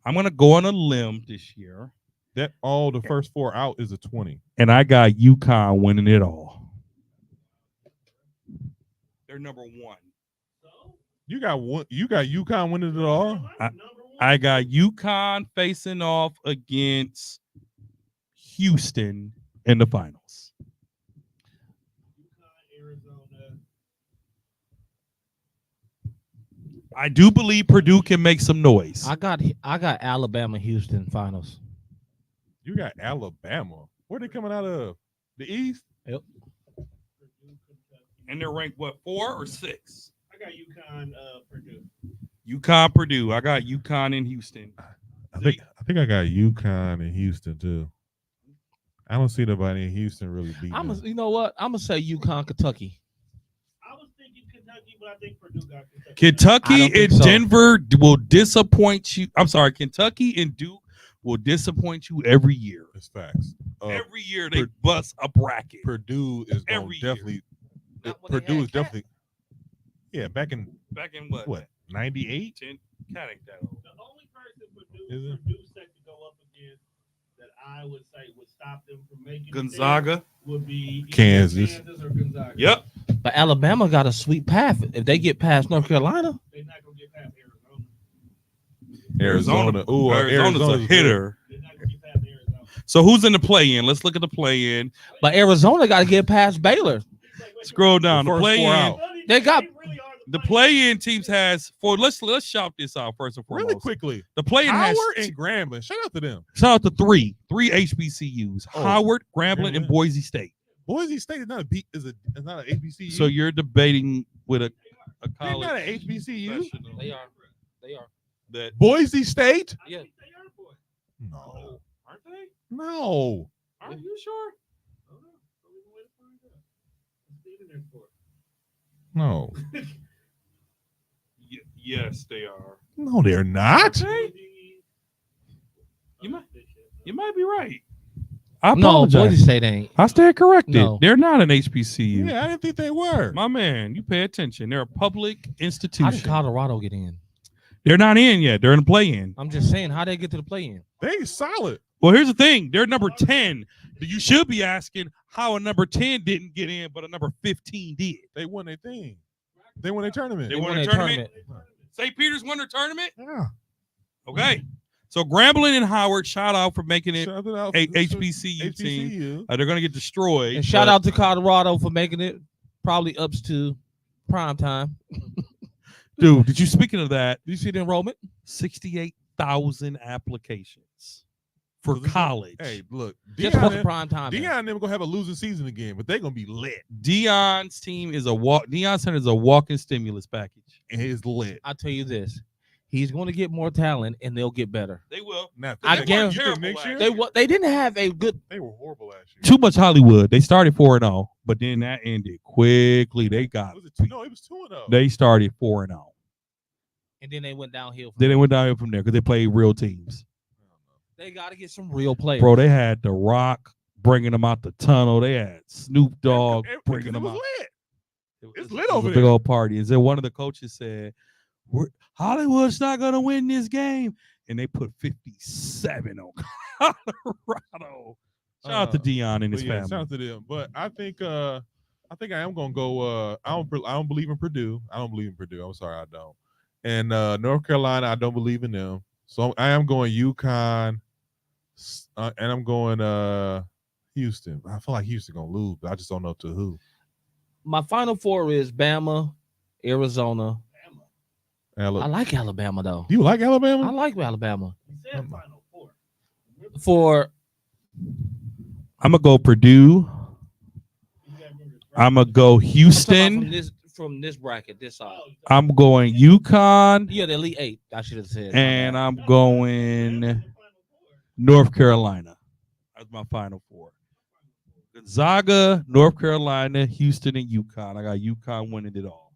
I'm going to go on a limb this year, That all the first 4 out is a 20. and I got UConn winning it all. They're number 1. You got one. You got UConn winning it all. I got UConn facing off against Houston in the finals. I do believe Purdue can make some noise. I got Alabama Houston finals. You got Alabama. Where they coming out of? The East? And they're ranked what, 4 or 6? I got UConn, Purdue. UConn, Purdue. I got UConn in Houston. I think I got UConn and Houston too. I don't see nobody in Houston really beating. them. You know what? I'm gonna say UConn, Kentucky. I was thinking Kentucky, but I think Purdue got Kentucky. I Kentucky don't think and so. Denver will disappoint you. I'm sorry, Kentucky and Duke will disappoint you every year. It's facts. Every year they Pur- bust a bracket. Purdue is going every to year. definitely. Not when they Purdue had is Cat. definitely. Yeah, back in Back in what? 98. 10, Cat ain't that old. The only person Is it? Purdue set to go up against that I would say would stop them from making it there Gonzaga. would be either Kansas. Kansas or Gonzaga. Yep. But Alabama got a sweet path. If they get past North Carolina, They're not gonna get past Arizona. Arizona. Ooh, Arizona's a Arizona's hitter. They're not gonna get past Arizona. So who's in the play-in? Let's look at the play-in. but Arizona got to get past Baylor. Scroll down. The The first 4 play-in. out. They got- really are The play-in teams has four. Let's shout this out first and foremost. Really quickly. The play-in has Howard and Grambling. Shout out to them. shout out to three HBCUs: Oh, Howard, Grambling, and Grambling. Boise State. Boise State is not a beat. Is not an HBCU. So you're debating with a they're college not an HBCU. professional They are. They are. that Boise State? Yeah. No. aren't they? No. Are you sure? No. Yes, they are. No, they're not. You might be right. I No, apologize. Boise State ain't. I stand corrected. No. They're not an HBCU. Yeah, I didn't think they were. My man, you pay attention. They're a public How did institution. Colorado get in? They're not in yet. They're in the play-in. I'm just saying, how they get to the play-in? They solid. Well, here's the thing. They're number 10. You should be asking how a number 10 didn't get in, but a number 15 did. They won their thing. They won their tournament. They won their a tournament? St. Peter's won their tournament? Yeah. Okay. So Grambling and Howard, shout out for making it Shout out HBCU team. HBCU. They're going to get destroyed. And shout but- out to Colorado for making it probably ups to prime time. Dude, did you, speaking of that, Do you see the enrollment? 68,000 applications for Well, this is- college. Hey, look, Just for the Deion prime time. and them gonna have a losing season again, but they're gonna be lit. Deion's team is a walk. Deion Center is a walking stimulus package. And it's lit. I'll tell you this. He's going to get more talent and they'll get better. They will. Now, I they guarantee- you think next year They didn't have a good. they were horrible last year. Too much Hollywood. They started 4-0, but then that ended quickly. They got. Was it two? No, it was 2-0. They started 4-0. And then they went downhill. Then they went downhill from there because they played real teams. They got to get some real players. Bro, they had The Rock bringing them out the tunnel. They had Snoop Dogg bringing it them was out. lit. It It's was- lit it was over a big there. old party. And then one of the coaches said, Hollywood's not going to win this game. And they put 57 on Colorado. Shout out to Deion and his But yeah, family. shout out to them. But I think I am gonna go. I don't believe in Purdue. I don't believe in Purdue. I'm sorry, I don't. And North Carolina, I don't believe in them. So I am going UConn, and I'm going Houston. I feel like Houston gonna lose, but I just don't know to who. My final four is Bama, Arizona. I like Alabama though. You like Alabama? I like Alabama. He said Final Four. For I'm going to go Purdue. You gotta remember it's I'm going to go I'm talking about Houston. from this bracket, this side. I'm going UConn. Yeah, the Elite Eight. I should have said. And I'm going North Carolina. That's my final four. Gonzaga, North Carolina, Houston, and UConn. I got UConn winning it all.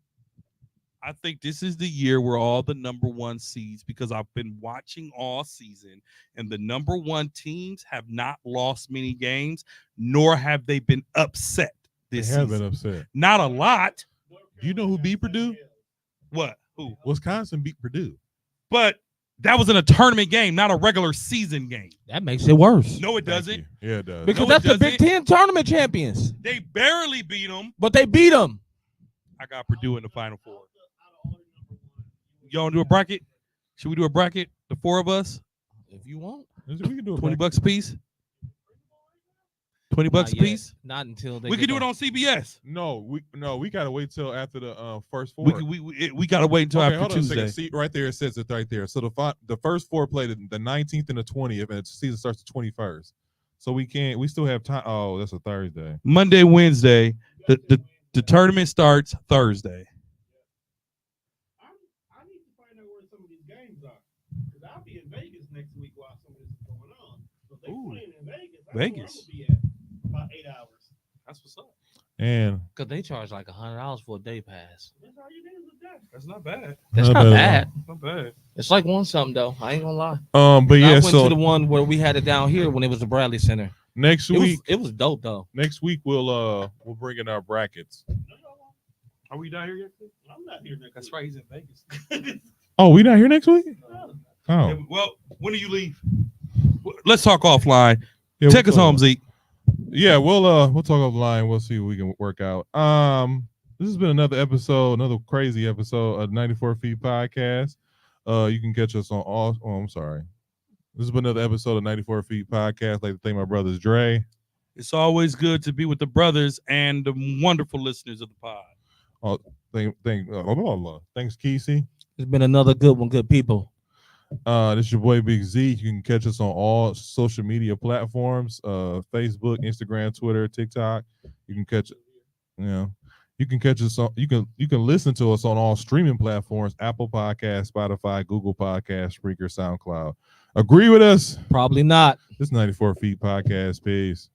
I think this is the year where all the number one seeds, because I've been watching all season, and the number one teams have not lost many games, nor have they been upset They this have season. been upset. Not a lot. Do you know who beat Purdue? What? Who? Wisconsin beat Purdue. But that was in a tournament game, not a regular season game. That makes it worse. No, it Thank doesn't. you. Yeah, it does. Because No, it that's the Big doesn't. Ten tournament champions. They barely beat them. But they beat them. I got Purdue in the Final Four. Y'all want to do a bracket? Should we do a bracket? The four of us? If you want. We can do it. $20 a piece? $20 a Not yet. piece? Not until they We get could do it the- on CBS. No, we gotta wait till after the first four. We got to wait until Okay, after hold on a second. Tuesday. See, right there, it says it right there. So the first four played the 19th and the 20th, and the season starts the 21st. So we still have time. Oh, that's a Thursday. Monday, Wednesday. The tournament starts Thursday. I need to find out where some of these games are. Because I'll be in Vegas next week while some of this is going on. So if they Ooh, playing in Vegas, I know where I'm Vegas. gonna be at about 8 hours. That's what's up. And Because they charge like $100 for a day pass. That's all you do is a day. That's not bad. That's Not not bad. bad. Not bad. It's like one something though. I ain't gonna lie. but I yeah, went so to the one where we had it down here when it was the Bradley Center. next week, It was dope though. we'll bring in our brackets. Are we down here yet? I'm not here next That's week. right. He's in Vegas. Oh, we not here next week? Oh, Well, when do you leave? Let's talk offline. yeah, Take we'll us talk. home, Zeke. Yeah, we'll talk offline. We'll see what we can work out. This has been another episode, another crazy episode of 94 Feet Podcast. You can catch us on all. Oh, I'm sorry. This has been another episode of 94 Feet Podcast. I'd like to thank my brothers Dre. It's always good to be with the brothers and the wonderful listeners of the pod. Thanks, Kesey. It's been another good one, good people. This is your boy Big Z. You can catch us on all social media platforms: Facebook, Instagram, Twitter, TikTok. You can catch us on. You can listen to us on all streaming platforms: Apple Podcasts, Spotify, Google Podcasts, Spreaker, SoundCloud. Agree with us? Probably not. This 94 Feet Podcast. Peace.